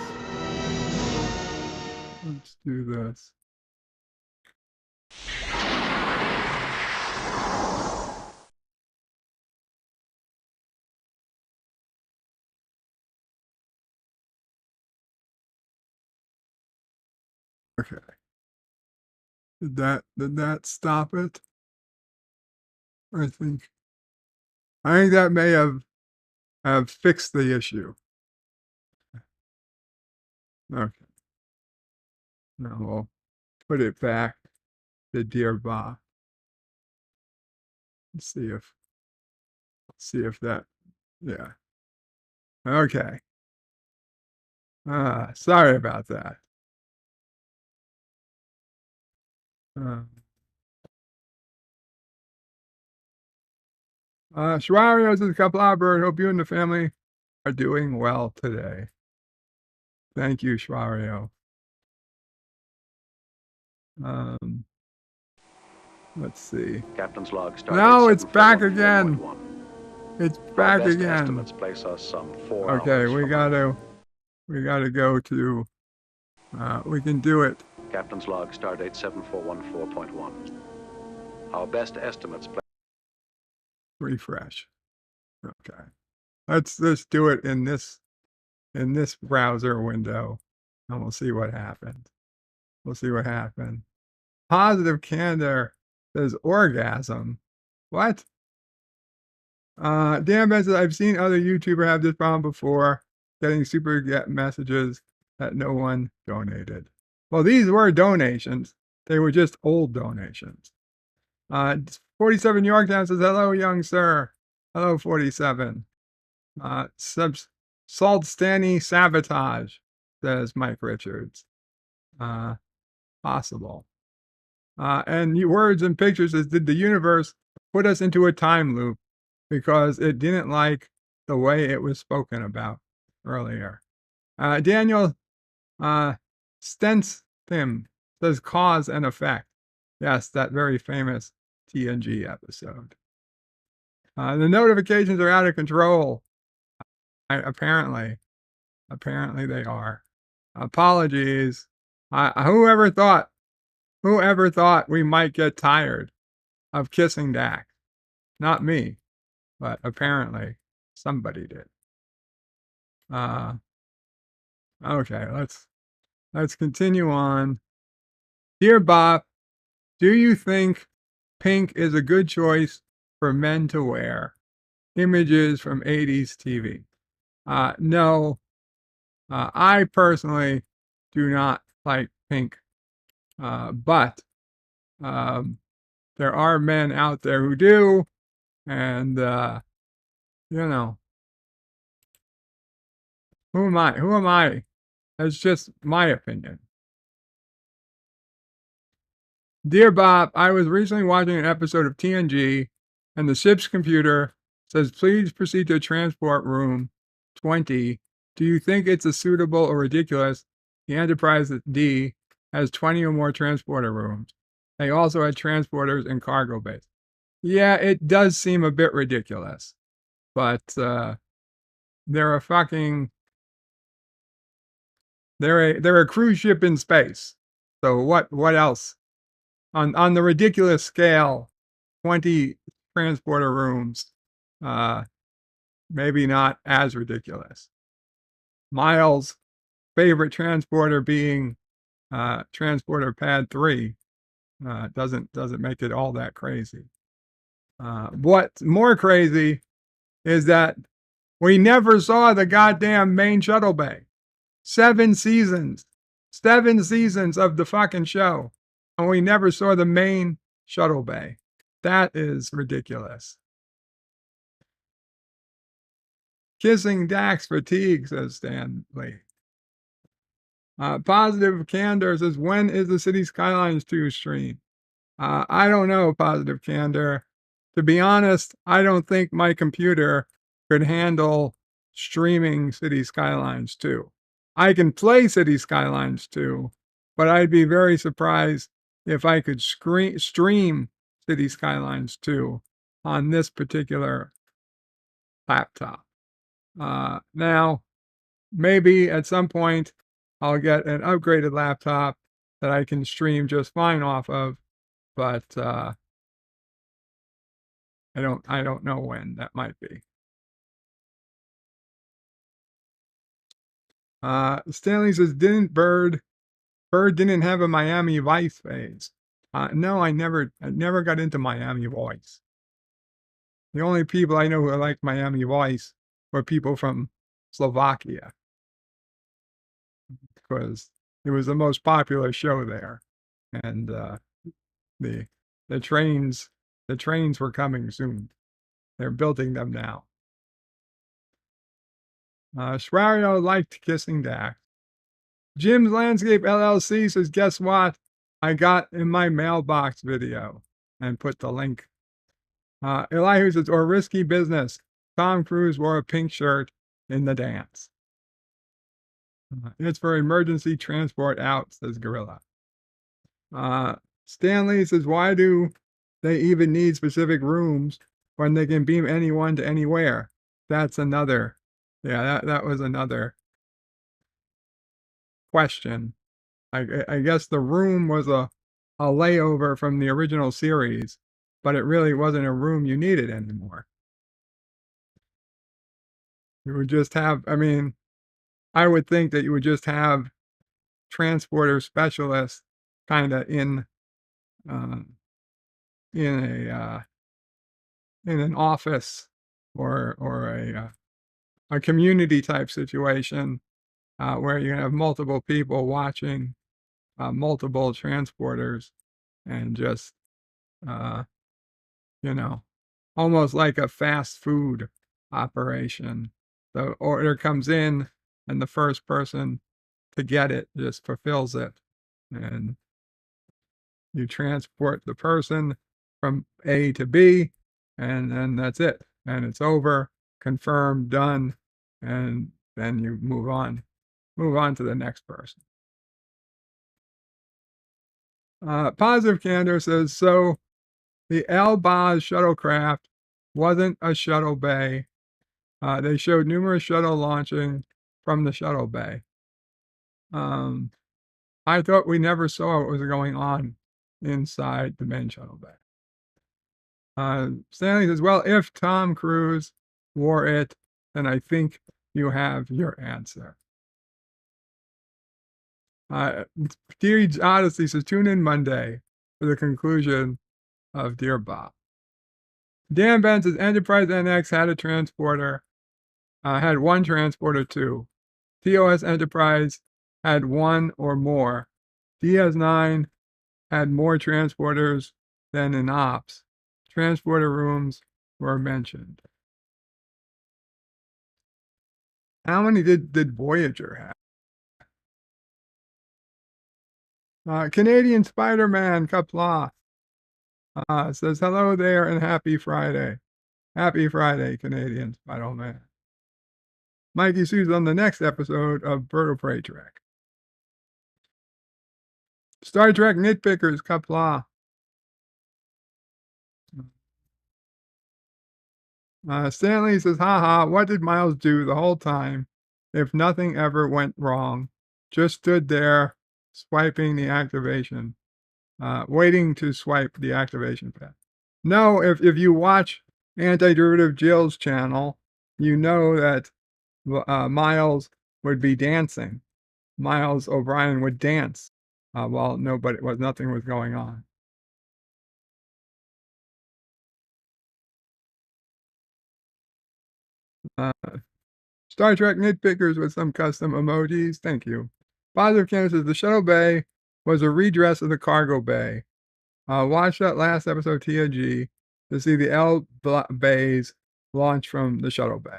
Let's do this. Okay. Did that stop it? I think that may have fixed the issue. Okay. Now we'll put it back to Dear Bob. Let's see if that, yeah. Okay. Sorry about that. Schwario says, Kaplabert, hope you and the family are doing well today. Thank you, Schwario. Let's see.
Captain's log stardate.
No, it's back again. It's back
Our best
again.
Estimates place us some 4
Okay,
hours
we
from
gotta go to. We can do it.
Captain's log stardate 7414.1. Our best estimates.
Refresh. Okay. Let's do it in this browser window, and we'll see what happens. We'll see what happens. Positive candor says orgasm. What? Dan Ben says, I've seen other YouTubers have this problem before, getting super messages that no one donated. Well, these were donations. They were just old donations. 47 Yorktown says, hello, young sir. Hello, 47. Salt Stanny Sabotage, says Mike Richards. Possible. And words and pictures says, did the universe put us into a time loop because it didn't like the way it was spoken about earlier? Daniel Stenthim says cause and effect. Yes, that very famous TNG episode. The notifications are out of control. Apparently they are. Apologies. Whoever thought we might get tired of kissing Dak? Not me, but apparently somebody did. Okay, let's continue on. Dear Bob, do you think pink is a good choice for men to wear? Images from 80s TV. No, I personally do not like pink, but there are men out there who do, and you know, who am I? Who am I? That's just my opinion. Dear Bob, I was recently watching an episode of TNG, and the ship's computer says, please proceed to transport room 20. Do you think it's a suitable or ridiculous? The Enterprise D has 20 or more transporter rooms. They also had transporters in cargo bays. Yeah, it does seem a bit ridiculous, but they're a cruise ship in space. So what else? On the ridiculous scale, 20 transporter rooms, maybe not as ridiculous. Miles' favorite transporter being transporter pad 3 doesn't make it all that crazy. What's more crazy is that we never saw the goddamn main shuttle bay. 7 seasons of the fucking show, and we never saw the main shuttle bay. That is ridiculous. Kissing Dax fatigue, says Stanley. Positive Candor says, when is the City Skylines 2 stream? I don't know, Positive Candor. To be honest, I don't think my computer could handle streaming City Skylines 2. I can play City Skylines 2, but I'd be very surprised if I could stream City Skylines 2 on this particular laptop. Now, maybe at some point I'll get an upgraded laptop that I can stream just fine off of, but I don't know when that might be. Stanley says, Bird didn't have a Miami Vice phase. No, I never got into Miami Vice. The only people I know who like Miami Vice were people from Slovakia, because it was the most popular show there, and the trains were coming soon. They're building them now. Schwario liked Kissing Dax. Jim's Landscape LLC says, guess what? I got in my mailbox video, and put the link. Elihu says, or risky business. Tom Cruise wore a pink shirt in the dance. It's for emergency transport out, says Gorilla. Stanley says, why do they even need specific rooms when they can beam anyone to anywhere? That's another, that was another question. I guess the room was a layover from the original series, but it really wasn't a room you needed anymore. You would just have, I would think that you would just have transporter specialists kind of in an office or a community type situation where you have multiple people watching multiple transporters, and just almost like a fast food operation. The order comes in and the first person to get it just fulfills it, and you transport the person from A to B, and then that's it, and it's over, confirmed, done, and then you move on to the next person. Positive Candor says, so the Elbaz shuttlecraft wasn't a shuttle bay. They showed numerous shuttle launching from the shuttle bay. I thought we never saw what was going on inside the main shuttle bay. Stanley says, well, if Tom Cruise wore it, then I think you have your answer. Dear Odyssey says, tune in Monday for the conclusion of Dear Bob. Dan Ben says, Enterprise NX had a transporter, had one transporter too. TOS Enterprise had one or more. DS9 had more transporters than in Ops. Transporter rooms were mentioned. How many did Voyager have? Canadian Spider-Man Kapla says, hello there and happy Friday. Happy Friday, Canadian Spider-Man. Mikey Sue's on the next episode of Bird of Prey Trek. Star Trek Nitpickers Kapla. Stanley says, haha, what did Miles do the whole time if nothing ever went wrong? Just stood there swiping the activation, waiting to swipe the activation pad. No, if you watch Antiderivative Jill's channel, you know that Miles would be dancing. Miles O'Brien would dance while nothing was going on. Star Trek Nitpickers with some custom emojis. Thank you. Positive Canvas says, the shuttle bay was a redress of the cargo bay. Watch that last episode of TNG to see the L bays launch from the shuttle bay.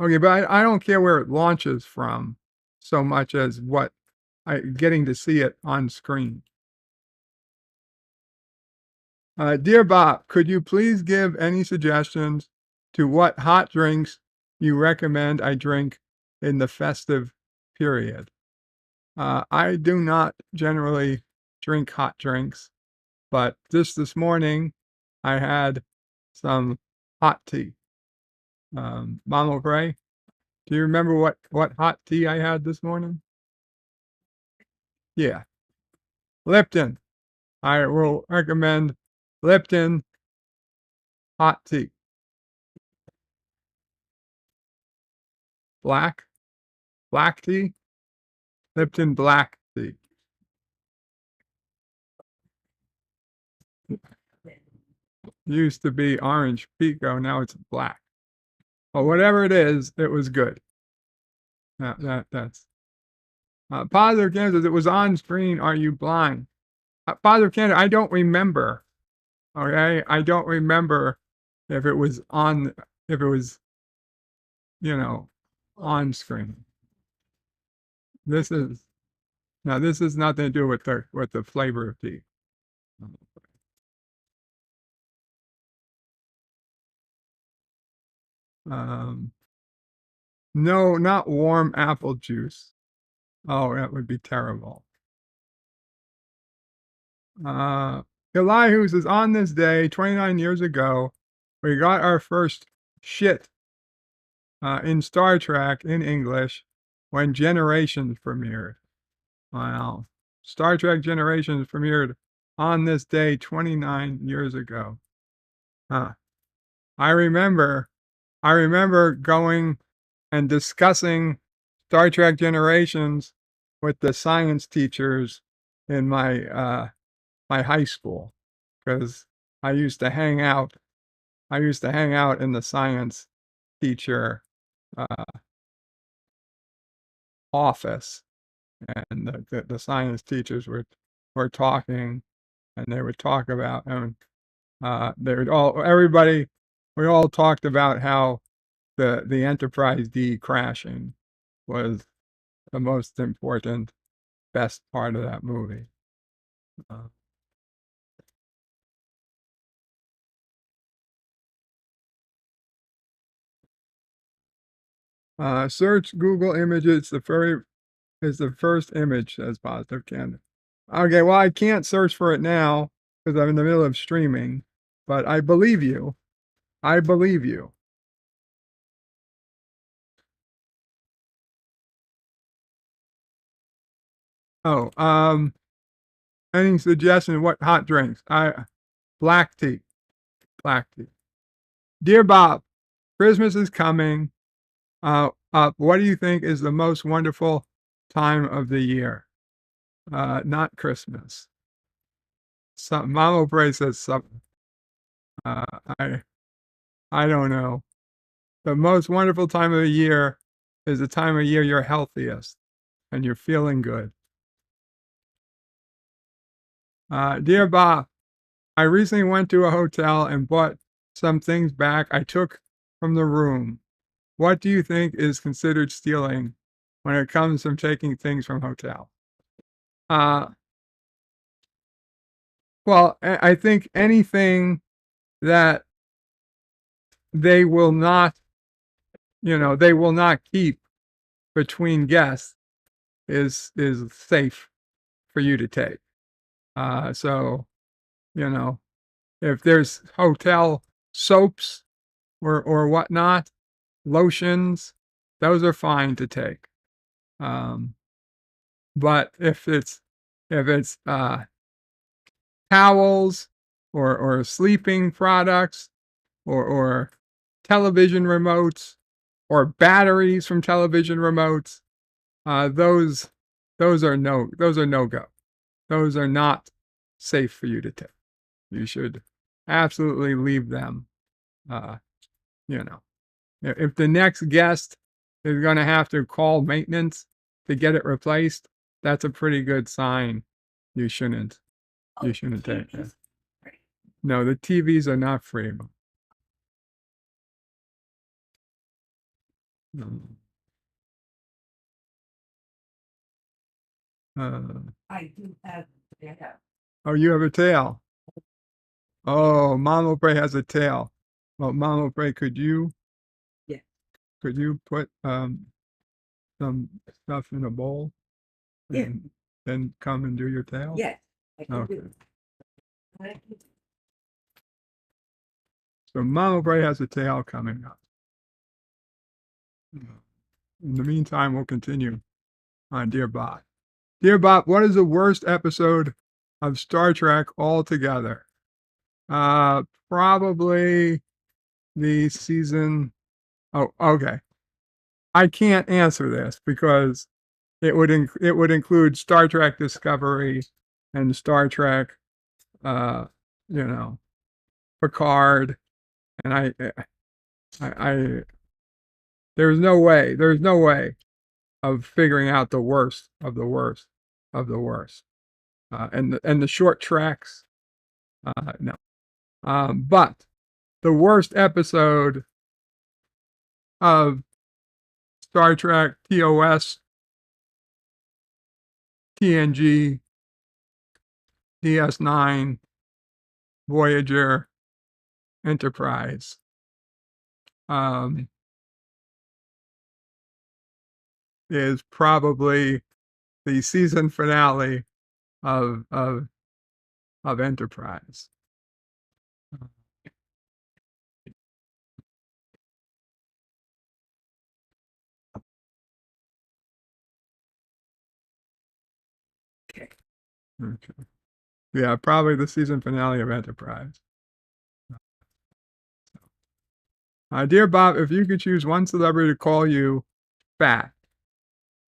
Okay, but I don't care where it launches from so much as what getting to see it on screen. Dear Bob, could you please give any suggestions to what hot drinks you recommend I drink in the festive period? I do not generally drink hot drinks, but just this morning I had some hot tea. Mama Gray, do you remember what hot tea I had this morning? Yeah, Lipton. I will recommend Lipton hot tea. Black tea, Lipton black tea. Used to be orange pico, now it's black. But whatever it is, it was good. That's positive Kansas. It was on screen. Are you blind? Positive Kansas. I don't remember. Okay, I don't remember if it was on. If it was, on screen. This is nothing to do with the flavor of tea. No, not warm apple juice. Oh, that would be terrible. Elihu says, on this day, 29 years ago, we got our first shit in Star Trek in English when Generations premiered. Wow. Star Trek Generations premiered on this day 29 years ago. Huh. I remember going and discussing Star Trek Generations with the science teachers in my my high school, because I used to hang out in the science teacher office, and the science teachers were talking, and they would talk about, and they would we all talked about how the Enterprise D crashing was the most important, best part of that movie. Search Google Images. The furry is the first image, says Positive Candor. Okay, well, I can't search for it now because I'm in the middle of streaming, but I believe you. I believe you. Oh, any suggestion what hot drinks? Black tea. Black tea. Dear Bob, Christmas is coming. What do you think is the most wonderful time of the year? Not Christmas. Mama Bray says something. I don't know. The most wonderful time of the year is the time of year you're healthiest and you're feeling good. Dear Bob, I recently went to a hotel and bought some things back I took from the room. What do you think is considered stealing when it comes from taking things from hotel? Well, I think anything that they will not keep between guests is safe for you to take. So, if there's hotel soaps or whatnot, lotions, those are fine to take. But if it's towels or sleeping products or television remotes or batteries from television remotes, those are no go. Those are not safe for you to take. You should absolutely leave them. If the next guest is going to have to call maintenance to get it replaced, that's a pretty good sign. You shouldn't take it. No, the TVs are not free.
I do have.
Oh, you have a tail. Oh, Mama Bray has a tail. Well, Mama Bray, could you put some stuff in a bowl
Yeah.
and then come and do your tail?
Yes, I can
Okay.
do it.
So Mama Bray has a tail coming up. In the meantime, we'll continue on Dear Bob. Dear Bob, what is the worst episode of Star Trek altogether? Probably the season. Oh, okay. I can't answer this because it would include Star Trek Discovery and Star Trek, uh, you know, Picard, and I there's no way of figuring out the worst of the worst of the worst, and the short tracks, no. But the worst episode of Star Trek TOS, TNG, DS9, Voyager, Enterprise. Is probably the season finale of Enterprise. Okay. Yeah, probably the season finale of Enterprise. Dear Bob, if you could choose one celebrity to call you fat,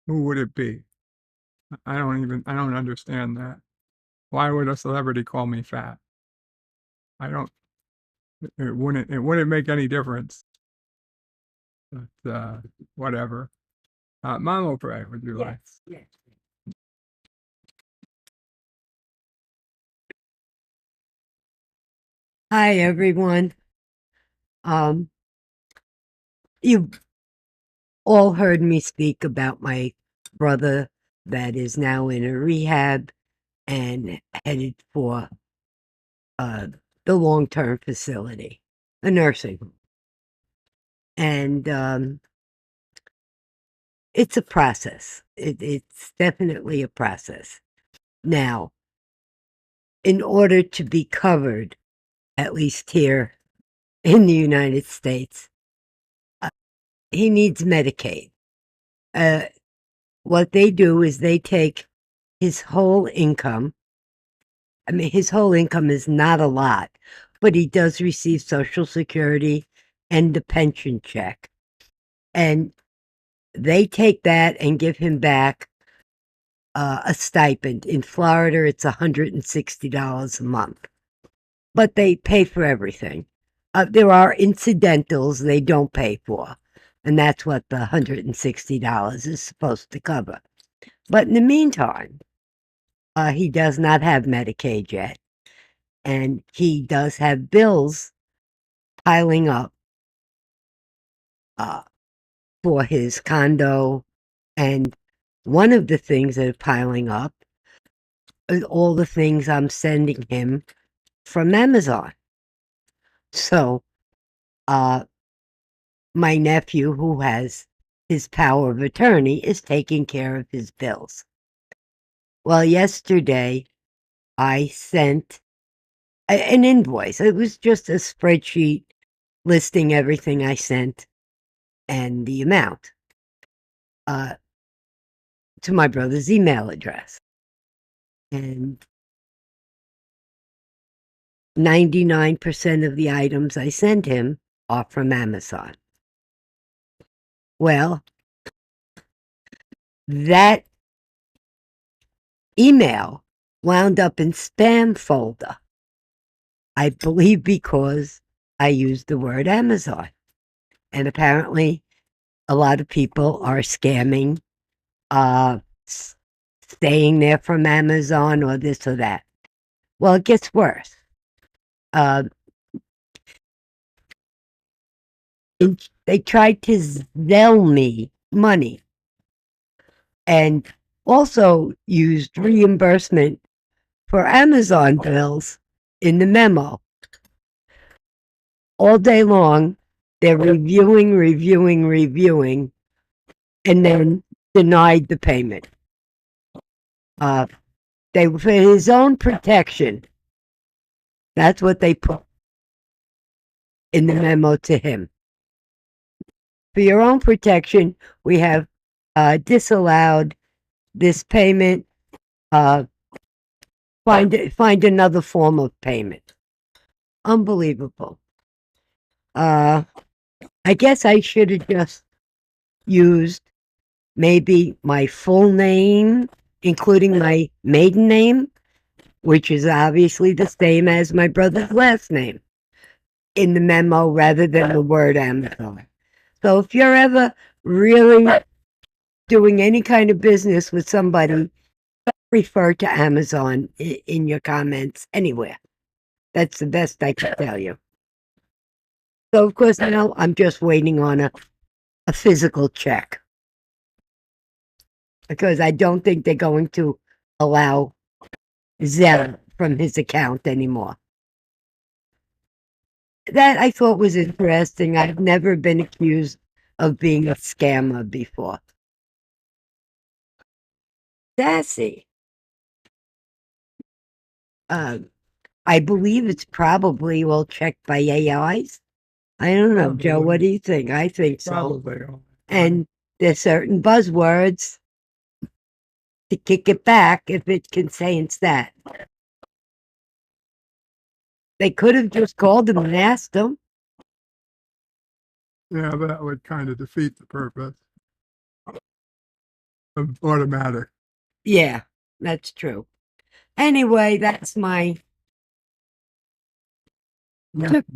who would it be? I don't understand that. Why would a celebrity call me fat? I don't, it wouldn't make any difference. But, whatever. Mama Pray, would you like?
Yes. Hi, everyone. You all heard me speak about my brother that is now in a rehab and headed for the long-term facility, a nursing home. And it's a process. It's definitely a process. Now, in order to be covered, at least here in the United States, he needs Medicaid. What they do is they take his whole income. I mean, his whole income is not a lot, but he does receive Social Security and the pension check. And they take that and give him back a stipend. In Florida, it's $160 a month. But they pay for everything. There are incidentals they don't pay for, and that's what the $160 is supposed to cover. But in the meantime, he does not have Medicaid yet, and he does have bills piling up for his condo, and one of the things that are piling up is all the things I'm sending him from Amazon. So, my nephew, who has his power of attorney, is taking care of his bills. Well, yesterday, I sent an invoice. It was just a spreadsheet listing everything I sent and the amount to my brother's email address. And 99% of the items I sent him are from Amazon. Well, that email wound up in spam folder. I believe because I used the word Amazon. And apparently a lot of people are scamming, staying there from Amazon or this or that. Well, it gets worse. they tried to Zelle me money and also used reimbursement for Amazon bills in the memo. All day long, they're reviewing, and then denied the payment. They, for his own protection, that's what they put in the memo to him. For your own protection, we have disallowed this payment. Find another form of payment. Unbelievable. I guess I should have just used maybe my full name, including my maiden name, which is obviously the same as my brother's last name, in the memo rather than the word Amazon. So if you're ever really doing any kind of business with somebody, refer to Amazon in your comments anywhere. That's the best I can tell you. So, of course, now I'm just waiting on a physical check, because I don't think they're going to allow Zelle from his account anymore. That I thought was interesting. I've never been accused of being a scammer before. Sassy. I believe it's probably all checked by AIs. I don't know, Joe. What do you think? I think so.
Probably.
And there's certain buzzwords to kick it back if it contains that. They could have just called him and asked him.
Yeah, but that would kind of defeat the purpose of automatic.
Yeah, that's true. Anyway, that's my...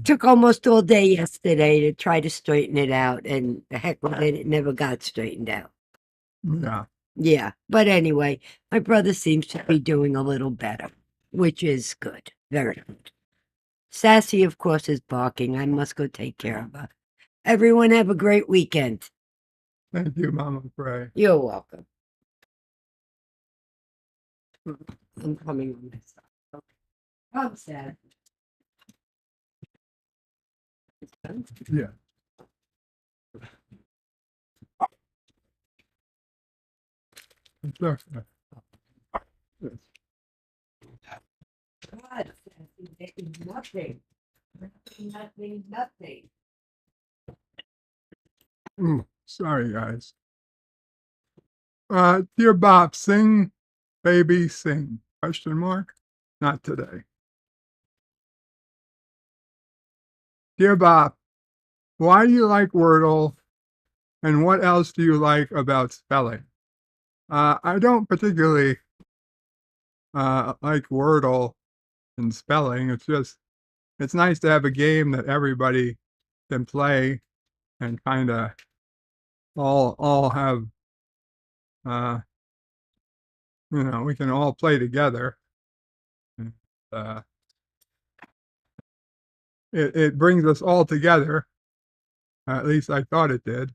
Took almost all day yesterday to try to straighten it out, and the heck with it, it never got straightened out.
Yeah.
Yeah, but anyway, my brother seems to be doing a little better, which is good. Very good. Sassy, of course, is barking. I must go take care of her. Everyone have a great weekend.
Thank you, Mama Pray.
You're welcome. I'm coming on this side. Okay. I'm sad.
Yeah.
God, Sassy, there is nothing. Nothing.
Sorry, guys. Dear Bob, sing, baby, sing? Question mark? Not today. Dear Bob, why do you like Wordle, and what else do you like about spelling? I don't particularly like Wordle and spelling. It's just, it's nice to have a game that everybody can play and kind of all have, we can all play together. It brings us all together. At least I thought it did.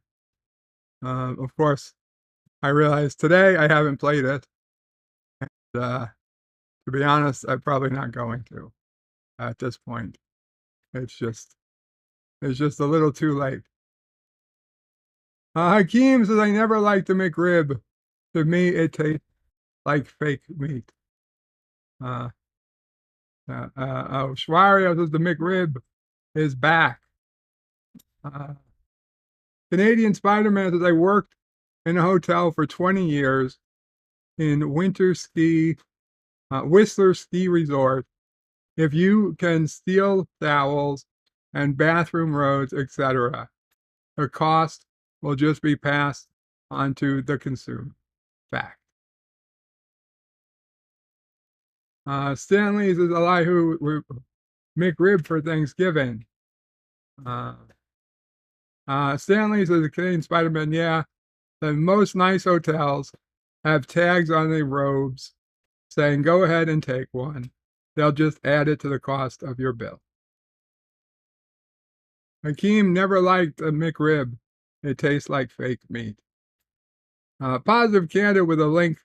Of course, I realized today I haven't played it. And, to be honest, I'm probably not going to at this point. It's just a little too late. Hakeem says, I never liked the McRib. To me, it tastes like fake meat. Schwario says the McRib is back. Canadian Spider-Man says, I worked in a hotel for 20 years in Whistler Ski Resort. If you can steal towels and bathroom rolls, etc., the cost will just be passed on to the consumer. Fact. Stanley says, Elihu McRib for Thanksgiving. Stanley says, the Canadian Spider-Man, yeah, the most nice hotels have tags on the robes saying, go ahead and take one. They'll just add it to the cost of your bill. Hakeem never liked a McRib. It tastes like fake meat. Positive candor with a link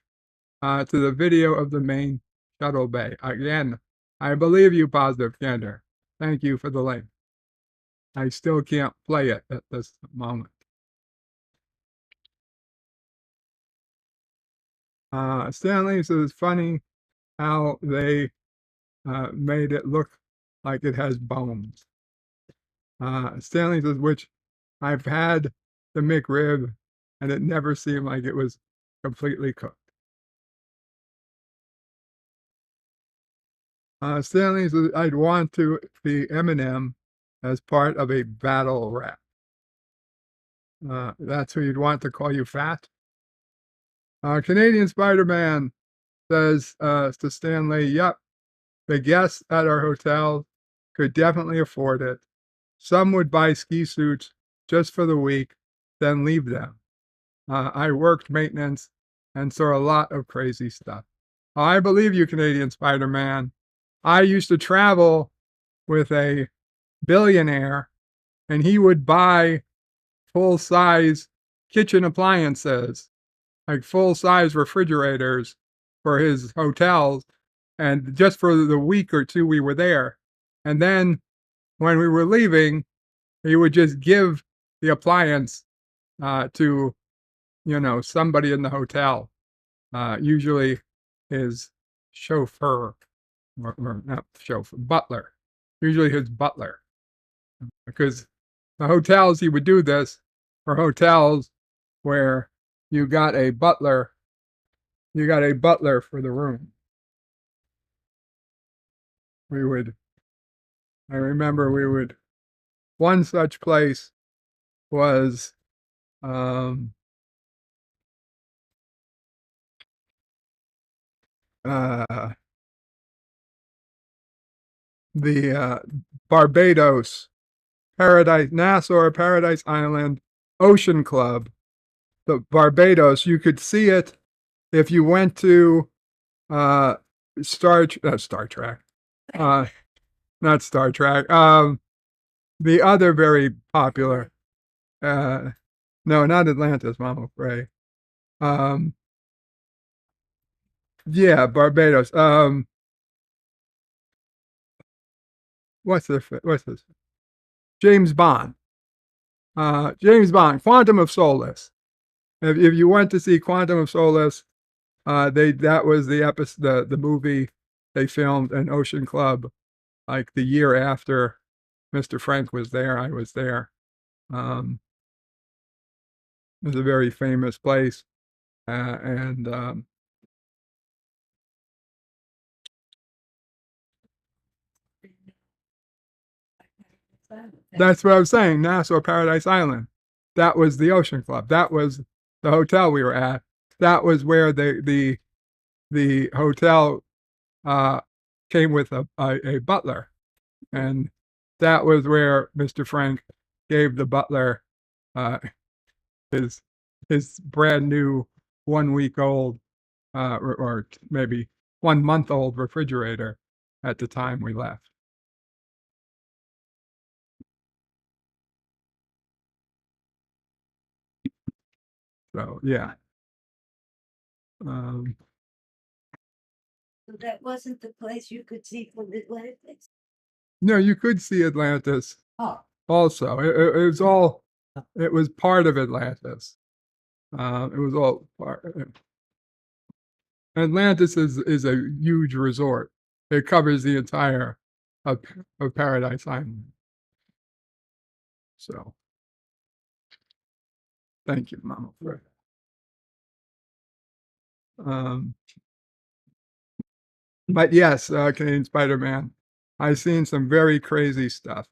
to the video of the main shuttle bay. Again, I believe you, Positive Candor. Thank you for the link. I still can't play it at this moment. Stanley says it's funny how they made it look like it has bones. Stanley says, which I've had the McRib and it never seemed like it was completely cooked. Stanley says, I'd want to be Eminem as part of a battle rap. That's who you'd want to call you fat. Canadian Spider-Man says to Stanley, yep, the guests at our hotel could definitely afford it. Some would buy ski suits just for the week, then leave them. I worked maintenance and saw a lot of crazy stuff. I believe you, Canadian Spider-Man. I used to travel with a billionaire, and he would buy full-size kitchen appliances, like full-size refrigerators for his hotels, and just for the week or two we were there. And then when we were leaving, he would just give the appliance to, somebody in the hotel, usually his chauffeur, or not chauffeur, butler, usually his butler. Because the hotels he would do this were hotels where you got a butler for the room. I remember one such place was the Barbados Nassau Paradise Island Ocean Club. The Barbados, you could see it if you went to Star Trek. Not Star Trek. The other very popular. No, not Atlantis, Mama Frey. Yeah, Barbados. What's this? James Bond. James Bond, Quantum of Solace. If you went to see Quantum of Solace, that was the movie they filmed in Ocean Club, like the year after Mr. Frank was there. I was there. It was a very famous place, and that's what I was saying. Nassau Paradise Island. That was the Ocean Club. That was the hotel we were at. That was where the hotel came with a butler, and that was where Mr. Frank gave the butler his brand new 1 week old or maybe 1 month old refrigerator at the time we left. So yeah.
So that wasn't the place you could see from Atlantis?
No, you could see Atlantis.
Oh.
Also, it was part of Atlantis. It was all part of it. Atlantis is a huge resort. It covers the entire of Paradise Island. So, thank you, Mama. But yes, Canadian Spider-Man, I've seen some very crazy stuff.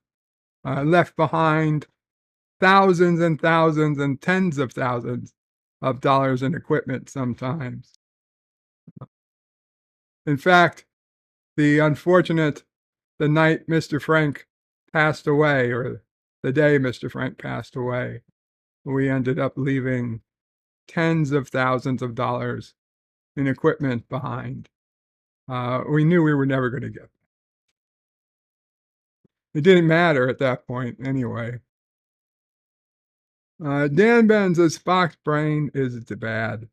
Left behind thousands and thousands and tens of thousands of dollars in equipment sometimes. In fact, the night Mr. Frank passed away, or the day Mr. Frank passed away, we ended up leaving tens of thousands of dollars in equipment behind. We knew we were never going to get that. It didn't matter at that point anyway. Dan Ben says Spock's brain is bad.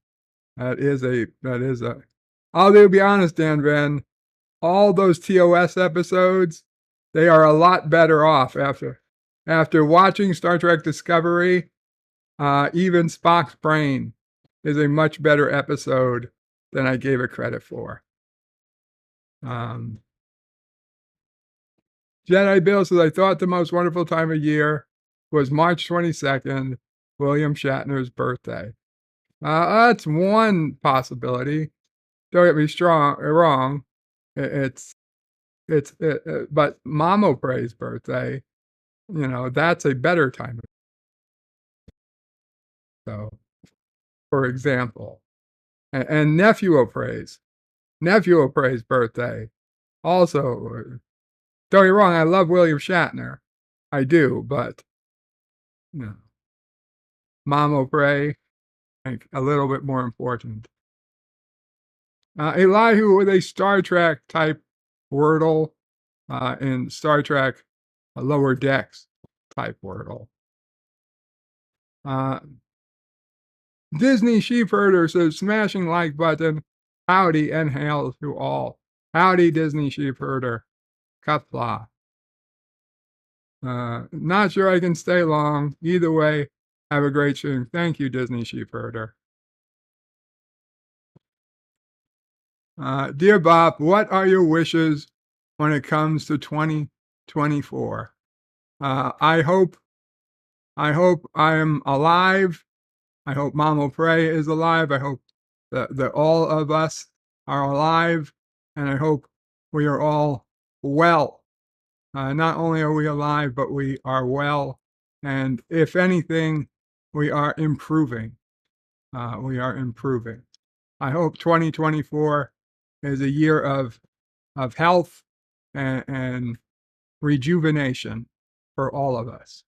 That is a. I'll be honest, Dan Ben. All those TOS episodes, they are a lot better off after watching Star Trek Discovery. Even Spock's brain is a much better episode than I gave it credit for. Jedi Bill says, I thought the most wonderful time of year was March 22nd, William Shatner's birthday. That's one possibility. Don't get me wrong. But Mamo Pray's birthday, that's a better time. So, for example, and Nephew O'Pray's birthday, also. Don't get me wrong, I love William Shatner. I do, but Mom O'Prey, I think a little bit more important. Elihu with a Star Trek type Wordle in Star Trek Lower Decks type Wordle. Disney Sheepherder says, smashing like button. Howdy and hail to all. Howdy, Disney Sheepherder. Kapla. Not sure I can stay long. Either way, have a great stream. Thank you, Disney Sheepherder. Dear Bob, what are your wishes when it comes to 2024? I hope I am alive. I hope Mama Pray is alive. I hope that all of us are alive, and I hope we are all well. Not only are we alive, but we are well, and if anything, we are improving. I hope 2024 is a year of health and rejuvenation for all of us.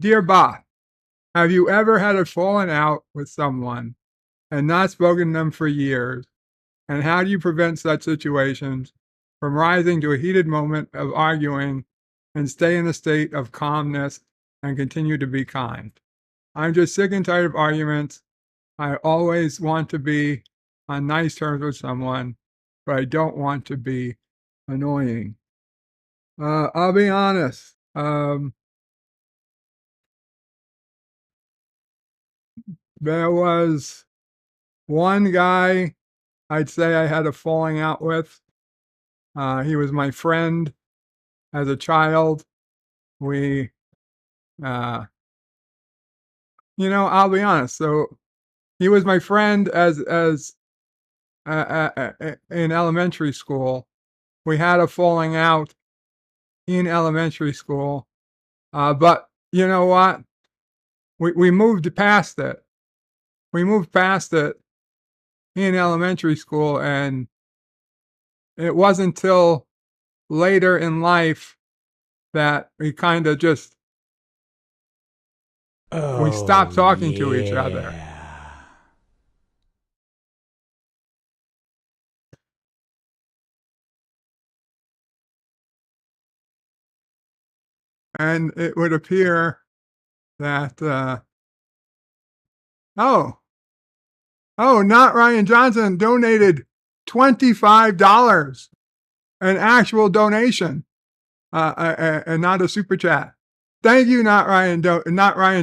Dear Bob, have you ever had a falling out with someone and not spoken to them for years? And how do you prevent such situations from rising to a heated moment of arguing and stay in a state of calmness and continue to be kind? I'm just sick and tired of arguments. I always want to be on nice terms with someone, but I don't want to be annoying. I'll be honest. There was one guy I'd say I had a falling out with. He was my friend as a child. We, I'll be honest. So he was my friend as in elementary school. We had a falling out in elementary school, but you know what? We moved past it. We moved past it in elementary school, and it wasn't until later in life that we kind of just we stopped talking to each other. And it would appear that not Ryan Johnson donated $25, an actual donation, and not a super chat. Thank you, not Ryan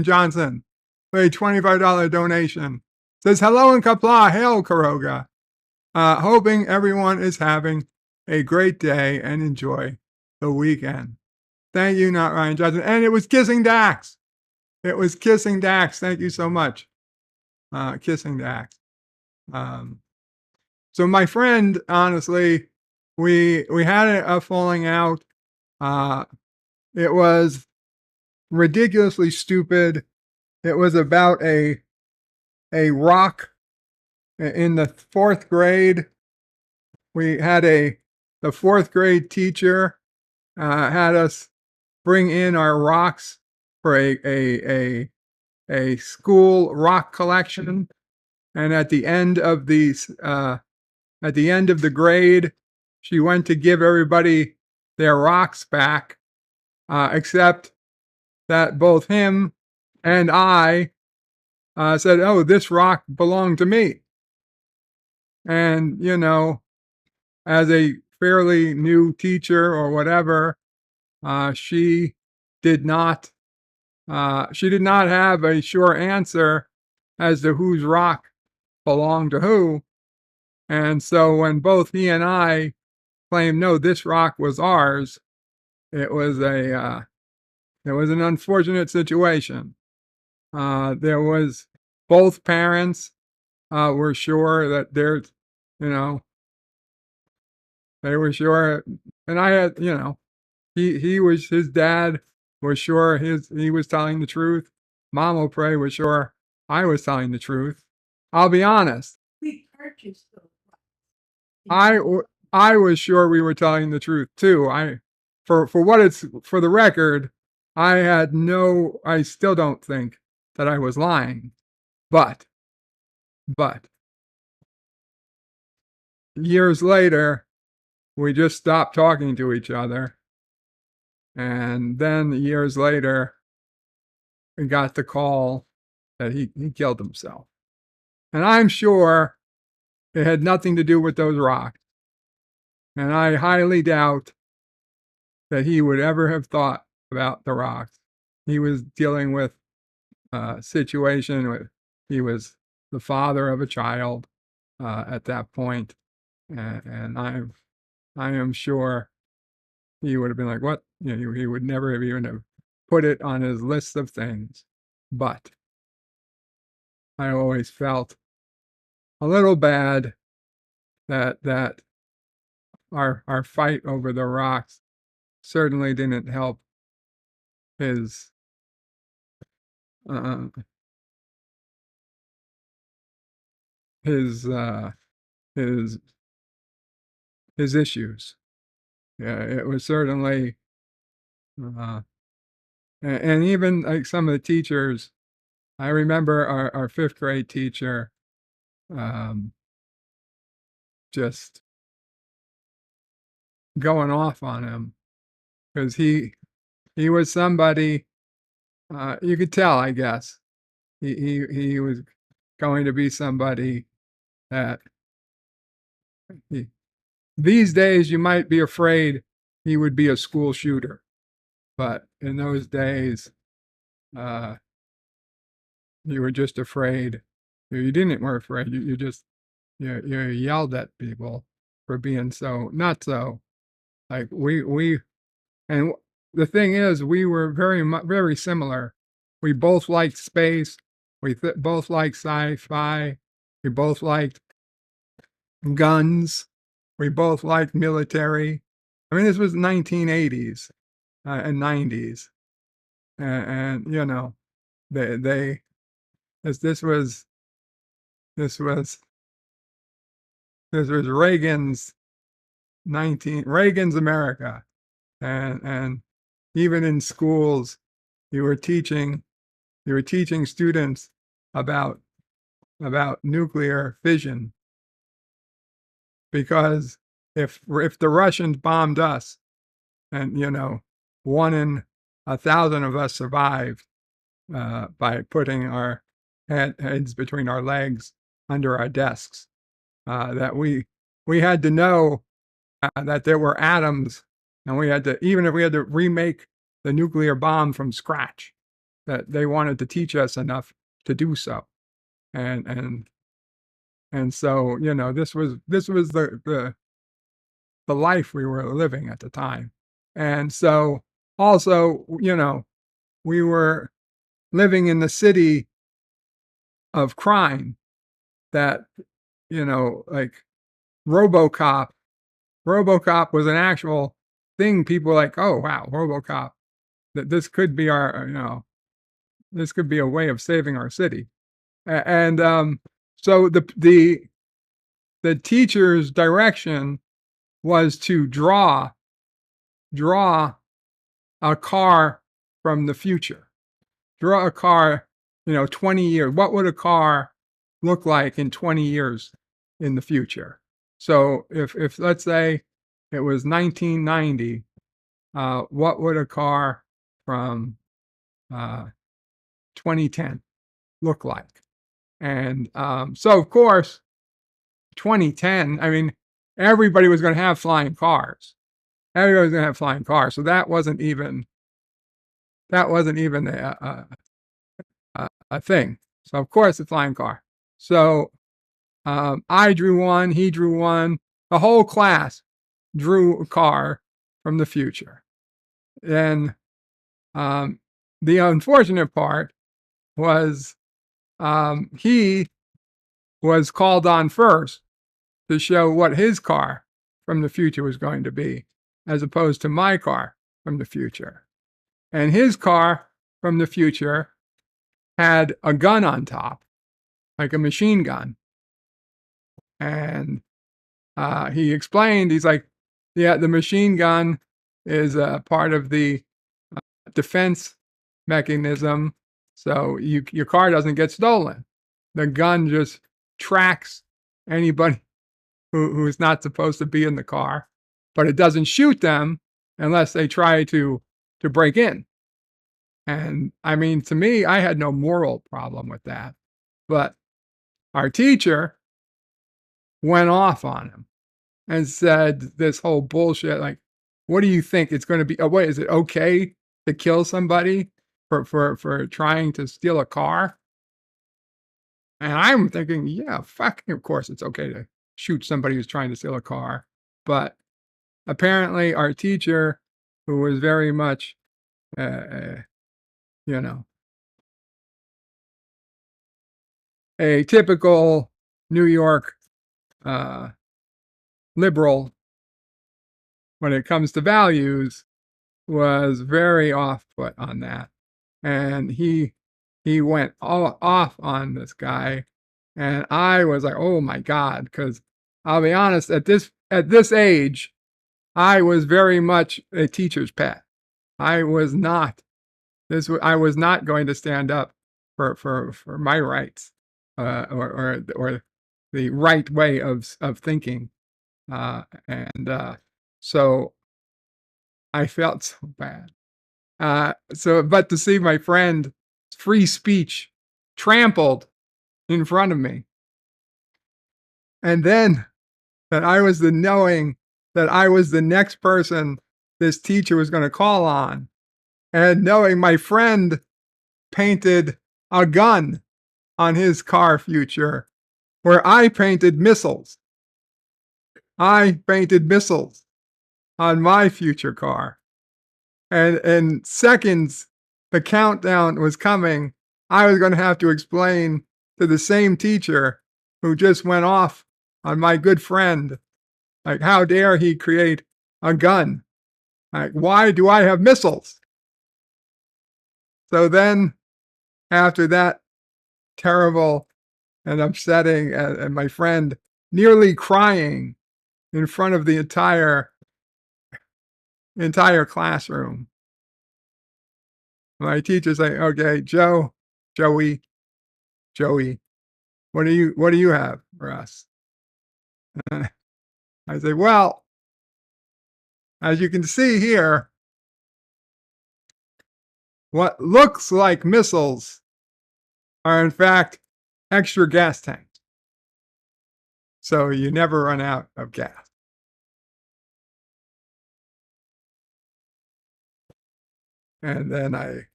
Johnson, for a $25 donation. Says hello in Kapla, hail Karoga. Hoping everyone is having a great day and enjoy the weekend. Thank you, not Ryan Johnson. And it was Kissing Dax. Thank you so much. Kissing Dax. So my friend, honestly, we had a falling out. It was ridiculously stupid. It was about a rock in the fourth grade. We had the fourth grade teacher had us bring in our rocks for a school rock collection, and at the end of the at the end of the grade, she went to give everybody their rocks back, except that both him and I said, "Oh, this rock belonged to me." And, as a fairly new teacher or whatever, she did not have a sure answer as to whose rock belonged to who. And so when both he and I claimed, no, this rock was ours, it was an unfortunate situation. There was both parents were sure that there's, they were sure, and I had, his dad was sure he was telling the truth. Mama Pray was sure I was telling the truth. I'll be honest.
We purchased those.
I was sure we were telling the truth too. For the record, I still don't think that I was lying, but years later, we just stopped talking to each other. And then years later, we got the call that he killed himself. And I'm sure it had nothing to do with those rocks. And I highly doubt that he would ever have thought about the rocks. He was dealing with a situation where he was the father of a child at that point. And I am sure he would have been like, what? He would never have even have put it on his list of things. But I always felt a little bad that our fight over the rocks certainly didn't help his his issues. Yeah, it was certainly, and even like some of the teachers, I remember our fifth grade teacher, just going off on him because he was somebody, you could tell, I guess, he was going to be somebody that these days you might be afraid he would be a school shooter, but in those days, you were just afraid. You didn't were afraid. You just you yelled at people for being so not so. Like and the thing is, we were very similar. We both liked space. We both liked sci-fi. We both liked guns. We both liked military. I mean, this was 1980s and 90s, and this was Reagan's Reagan's America, and even in schools, you were teaching students about nuclear fission, because if the Russians bombed us, and 1 in 1,000 of us survived by putting our heads between our legs under our desks, that we had to know that there were atoms, and we had to, even if we had to remake the nuclear bomb from scratch, that they wanted to teach us enough to do so. And so, this was the life we were living at the time. And so also, we were living in the city of crime that, like RoboCop was an actual thing. People were like, oh, wow, RoboCop, that this could be this could be a way of saving our city. And so the teacher's direction was to draw a car from the future. Draw a car, 20 years. What would a car look like in 20 years in the future? So if let's say it was 1990, what would a car from 2010 look like? And so of course 2010, I mean, everybody was going to have flying cars. Everybody was going to have flying cars. So that wasn't even a thing. So of course a flying car. So I drew one, he drew one, the whole class drew a car from the future. And the unfortunate part was he was called on first to show what his car from the future was going to be, as opposed to my car from the future. And his car from the future had a gun on top, like a machine gun. And he explained, he's like, yeah, the machine gun is part of the defense mechanism, so your car doesn't get stolen. The gun just tracks anybody who's not supposed to be in the car, but it doesn't shoot them unless they try to break in. And I mean, to me, I had no moral problem with that, but our teacher went off on him and said this whole bullshit, like, what do you think it's going to be? Oh, wait, is it okay to kill somebody for trying to steal a car? And I'm thinking, yeah, fuck, of course it's okay to shoot somebody who's trying to steal a car. But apparently our teacher, who was very much, you know, a typical New York liberal when it comes to values, was very off put on that. And he went all off on this guy. And I was like, oh my God, because I'll be honest, at this age, I was very much a teacher's pet. I was not going to stand up for my rights, or the right way of thinking. So I felt so bad. But to see my friend free speech trampled in front of me, and then that I was knowing that I was the next person this teacher was going to call on, and knowing my friend painted a gun on his car future, where I painted missiles. I painted missiles on my future car. And in seconds, the countdown was coming. I was going to have to explain to the same teacher who just went off on my good friend, like, how dare he create a gun? Like, why do I have missiles? So then, after that terrible and upsetting, and my friend nearly crying in front of the entire classroom, my teacher's like, okay, Joey, what do you have for us? I say, well, as you can see here, what looks like missiles are in fact extra gas tanks. So you never run out of gas. And then I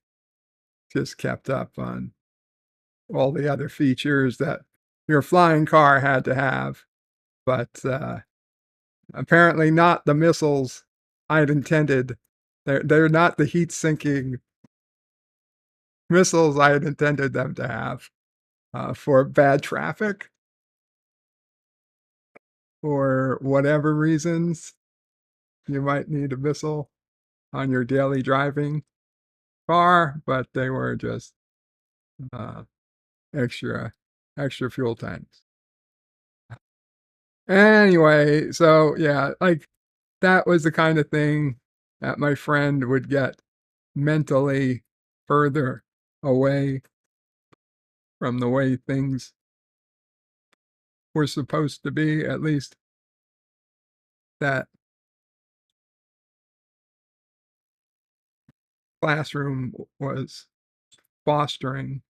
just kept up on all the other features that your flying car had to have, but apparently not the missiles I'd intended. They're not the heat-sinking missiles I had intended them to have, for bad traffic or whatever reasons you might need a missile on your daily driving car, but they were just extra fuel tanks. Anyway, so yeah, like, that was the kind of thing that my friend would get mentally further away from the way things were supposed to be, at least that classroom was fostering.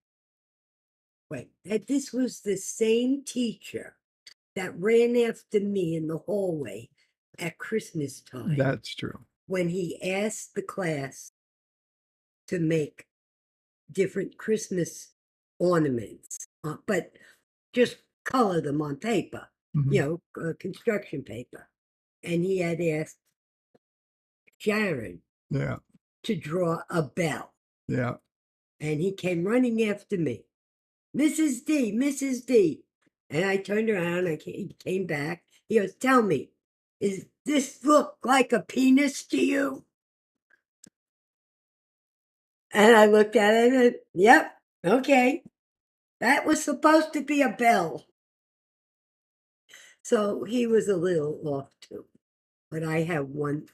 Wait, that this was the same teacher that ran after me in the hallway at Christmas time
That's true.
when he asked the class to make different Christmas ornaments, but just color them on paper, construction paper. And he had asked Sharon
Yeah.
to draw a bell.
Yeah.
And he came running after me. Mrs. D, Mrs. D. And I turned around, he came back. He goes, tell me, is this look like a penis to you? And I looked at it and, yep, okay. That was supposed to be a bell. So he was a little off too. But I have one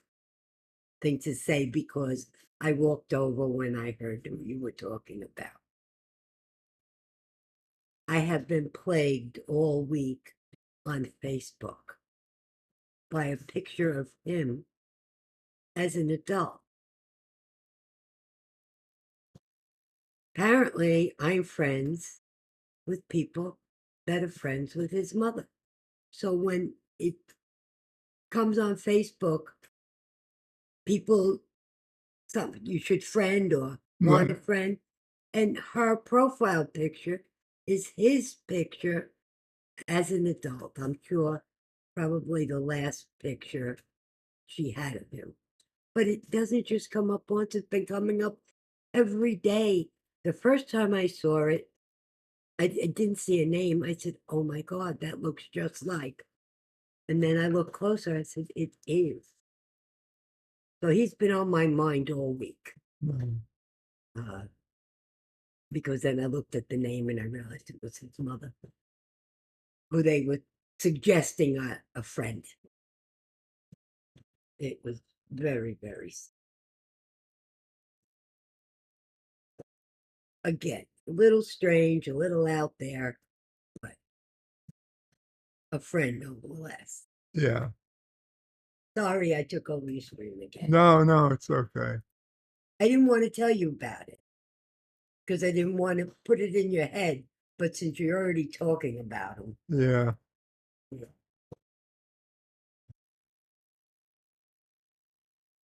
thing to say because I walked over when I heard who you were talking about. I have been plagued all week on Facebook by a picture of him as an adult. Apparently, I'm friends with people that are friends with his mother. So when it comes on Facebook, people, something you should friend or want a friend, and her profile picture is his picture as an adult. I'm sure probably the last picture she had of him. But it doesn't just come up once, it's been coming up every day. The first time I saw it, I didn't see a name. I said, oh my God, that looks just like. And then I looked closer, I said, it is. So he's been on my mind all week. Because then I looked at the name and I realized it was his mother, who they were suggesting a friend. It was very, very, again, a little strange, a little out there, but a friend nonetheless.
Yeah.
Sorry I took over your screen again.
No, it's okay.
I didn't want to tell you about it because I didn't want to put it in your head, but since you're already talking about him.
Yeah.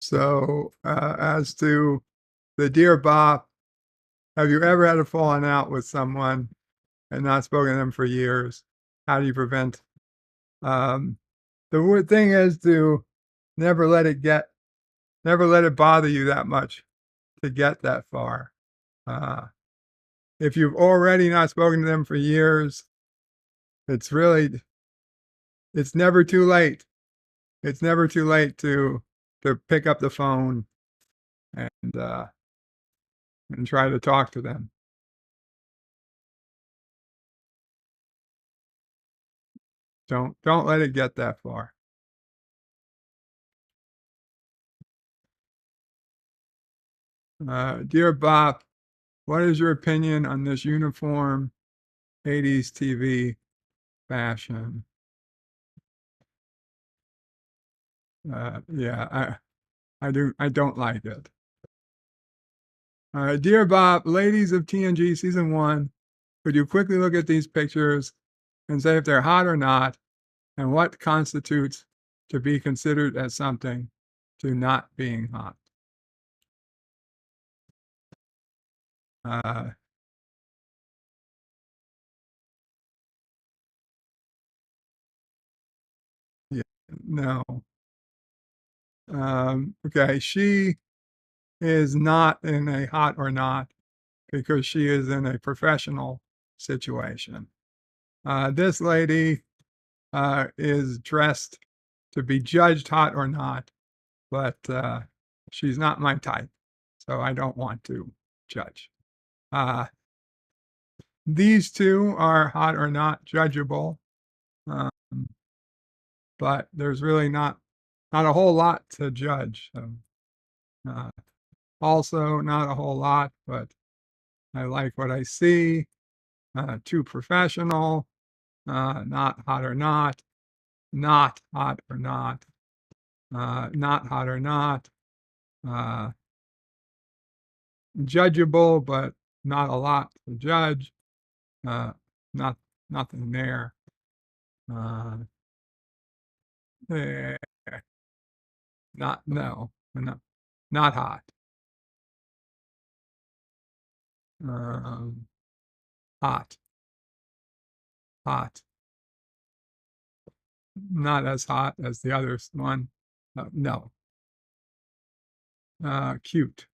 So, as to the Dear Bob, have you ever had a falling out with someone and not spoken to them for years? How do you prevent? The thing is to never let it bother you that much to get that far. If you've already not spoken to them for years, it's never too late. It's never too late to pick up the phone and try to talk to them. Don't let it get that far. Dear Bob, what is your opinion on this uniform 80s TV fashion? Yeah, I don't like it. Dear Bob, ladies of TNG season 1, could you quickly look at these pictures and say if they're hot or not, and what constitutes to be considered as something to not being hot? Yeah, no. Okay, she is not in a hot or not because she is in a professional situation. This lady is dressed to be judged hot or not, but she's not my type, so I don't want to judge. These two are hot or not judgeable, but there's really not a whole lot to judge. So, also, not a whole lot, but I like what I see. Too professional, not hot or not hot or not. not hot or not, uh, judgeable, but not a lot to judge, uh, not nothing there. Uh, eh, not no, no, not hot. Um, hot, hot, not as hot as the other one. No, cute.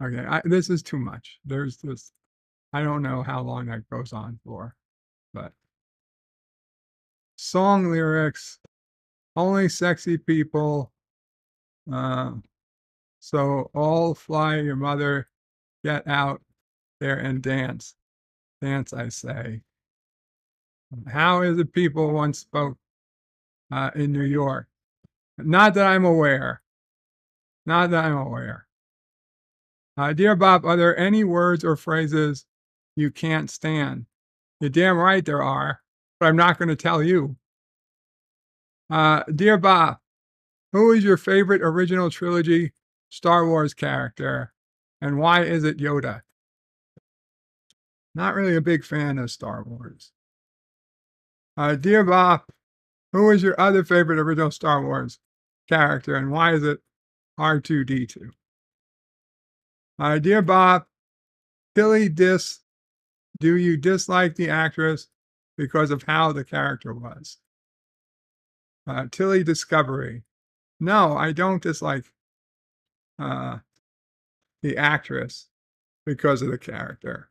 Okay, this is too much. There's this. I don't know how long that goes on for, but song lyrics, only sexy people. So all fly your mother, get out there and dance. Dance, I say. How is it people once spoke in New York? Not that I'm aware. Not that I'm aware. Dear Bob, are there any words or phrases you can't stand? You're damn right there are, but I'm not going to tell you. Dear Bob, who is your favorite original trilogy Star Wars character, and why is it Yoda? Not really a big fan of Star Wars. Dear Bob, who is your other favorite original Star Wars character, and why is it R2D2? Dear Bob, Tilly do you dislike the actress because of how the character was? Tilly Discovery. No, I don't dislike the actress because of the character.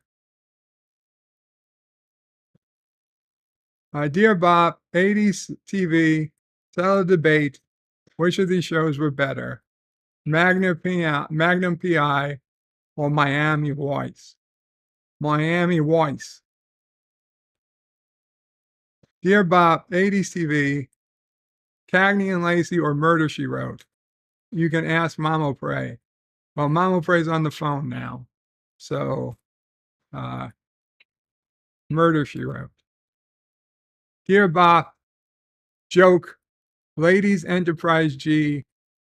Dear Bob, 80s TV, settle a debate. Which of these shows were better? Magnum PI or Miami Vice? Miami Vice. Dear Bob, 80s TV, Cagney and Lacey or Murder, She Wrote? You can ask Mama Pray. Well, Mama Pray's on the phone now. So, Murder, She Wrote. Dear Bob, joke, Ladies Enterprise G,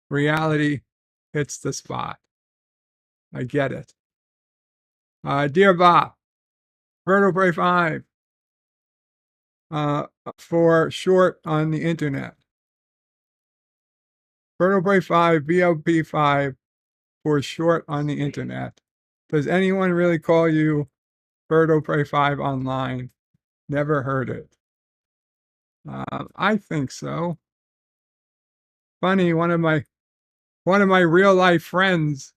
reality hits the spot. I get it. Dear Bob, Birdo Pray 5, for short on the internet. Birdo Pray 5, BLP 5, for short on the internet. Does anyone really call you Birdo Pray 5 online? Never heard it. I think so. Funny, one of my real life friends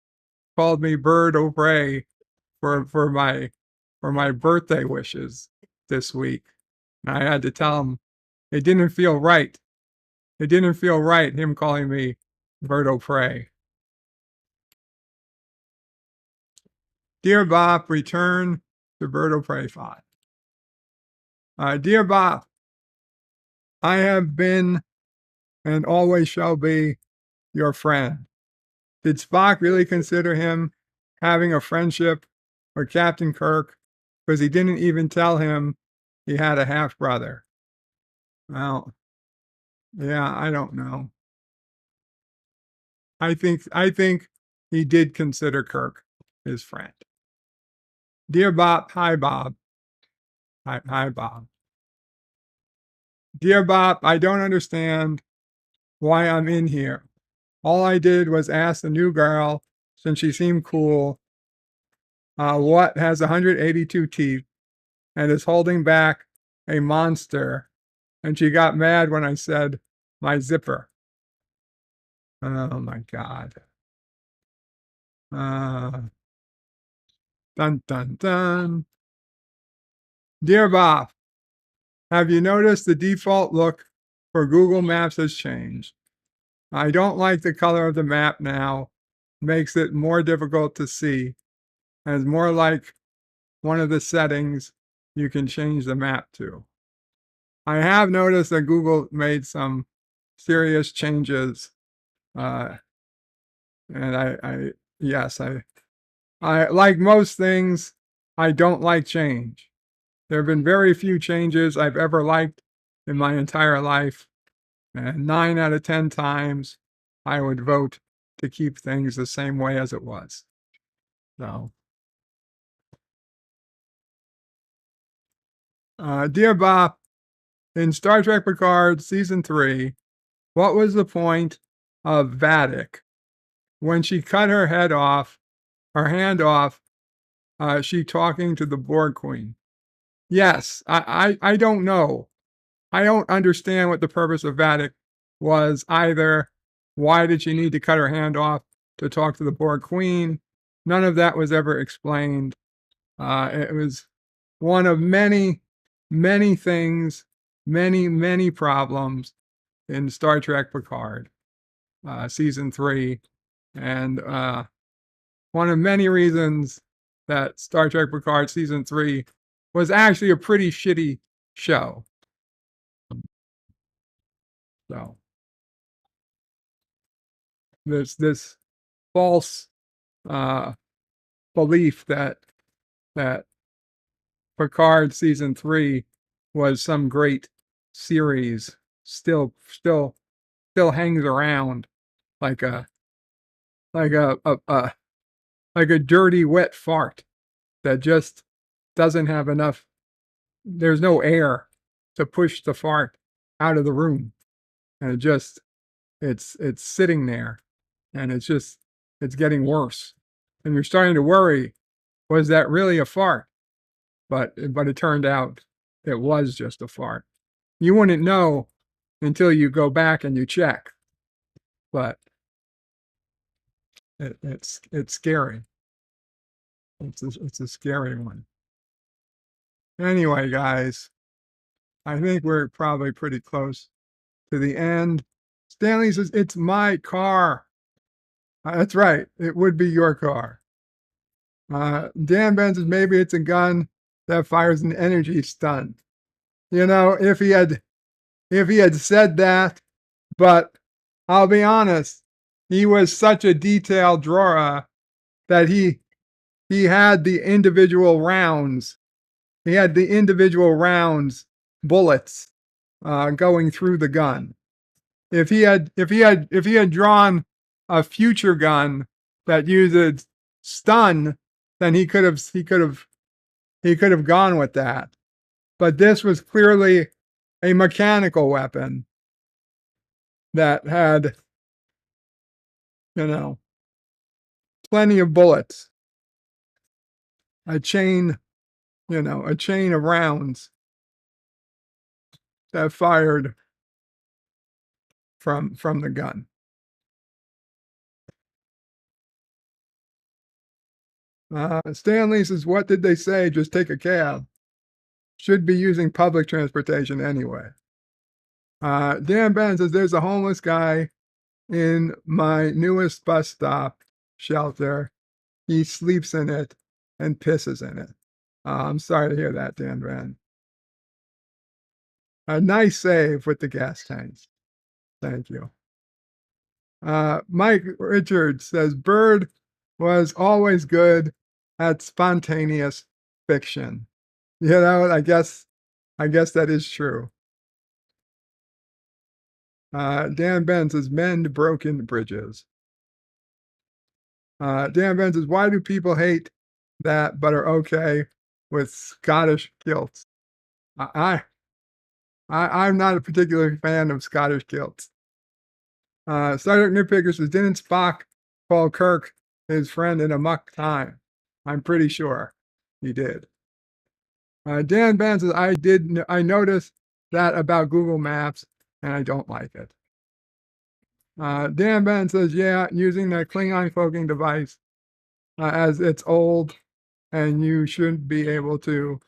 called me Bird O'Bray for my birthday wishes this week. And I had to tell him it didn't feel right. It didn't feel right, him calling me Bird O'Prey. Dear Bob, return to Bird O'Prey 5. Dear Bob, I have been and always shall be your friend. Did Spock really consider him having a friendship with Captain Kirk because he didn't even tell him he had a half brother? Well, yeah, I don't know. I think he did consider Kirk his friend. Dear Bob, hi Bob. Hi Bob. Dear Bob, I don't understand why I'm in here. All I did was ask the new girl, since she seemed cool, what has 182 teeth and is holding back a monster, and she got mad when I said my zipper. Oh my God. Dun dun dun. Dear Bob, have you noticed the default look for Google Maps has changed? I don't like the color of the map now. Makes it more difficult to see. And it's more like one of the settings you can change the map to. I have noticed that Google made some serious changes. And I like most things, I don't like change. There have been very few changes I've ever liked in my entire life. And 9 out of 10 times, I would vote to keep things the same way as it was. So, dear Bob, in Star Trek Picard Season 3, what was the point of Vadic? When she cut her hand off, she talking to the Borg Queen. Yes, I don't know. I don't understand what the purpose of Vadic was either. Why did she need to cut her hand off to talk to the Borg Queen? None of that was ever explained. It was one of many, many things, many problems in Star Trek Picard, Season 3. And one of many reasons that Star Trek Picard Season 3 was actually a pretty shitty show. So, there's this false belief that Picard Season 3 was some great series still hangs around like a like a dirty wet fart that just doesn't have enough. There's no air to push the fart out of the room, and it's sitting there, and it's getting worse, and you're starting to worry, was that really a fart? But it turned out it was just a fart. You wouldn't know until you go back and you check, but it's scary. It's a scary one. Anyway, guys, I think we're probably pretty close to the end. Stanley says, it's my car. That's right. It would be your car. Dan Ben says, maybe it's a gun that fires an energy stun. You know, if he had said that, but I'll be honest, he was such a detailed drawer that he had the individual rounds. He had the individual rounds, bullets, going through the gun. If he had drawn a future gun that uses stun, then he could have gone with that. But this was clearly a mechanical weapon that had, plenty of bullets. A chain of rounds that fired from the gun. Stanley says, what did they say? Just take a cab. Should be using public transportation anyway. Dan Ben says, there's a homeless guy in my newest bus stop shelter. He sleeps in it and pisses in it. I'm sorry to hear that, Dan Ben. A nice save with the gas tanks. Thank you. Mike Richards says, Bird was always good at spontaneous fiction. I guess that is true. Dan Ben says, mend broken bridges. Dan Ben says, why do people hate that but are okay with Scottish kilts? I'm not a particular fan of Scottish kilts. Star Trek Nitpicker says, didn't Spock call Kirk his friend in a muck time? I'm pretty sure he did. Dan Ben says, I noticed that about Google Maps and I don't like it. Dan Ben says, yeah, using the Klingon cloaking device as it's old, and you should be able to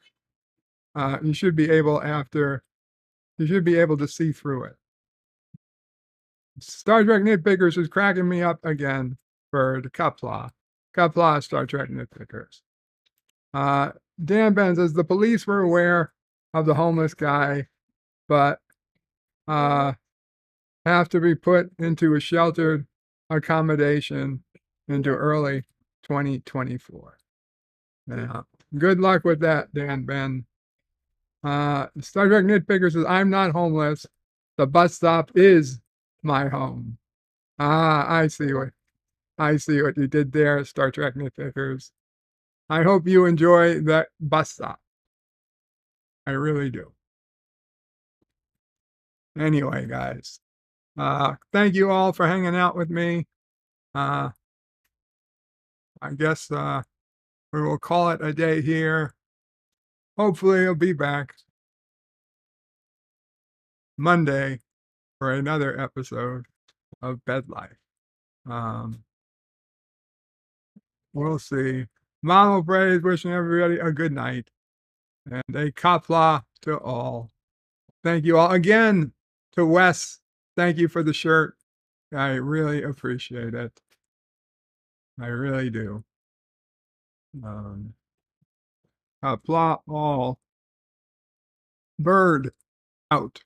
see through it. Star Trek Nitpickers is cracking me up again for the Kapla Star Trek Nitpickers. Dan Ben says, the police were aware of the homeless guy, but have to be put into a sheltered accommodation into early 2024. Yeah. Good luck with that, Dan Ben. Star Trek Nitpicker says, I'm not homeless. The bus stop is my home. Ah, I see what you did there, Star Trek nitpickers. I hope you enjoy that bus stop. I really do. Anyway, guys, thank you all for hanging out with me. I guess we will call it a day here. Hopefully, I'll be back Monday for another episode of Bed Life. We'll see. Mama Bray is wishing everybody a good night and a kapla to all. Thank you all again to Wes. Thank you for the shirt. I really appreciate it. I really do. Kapla all. Bird out.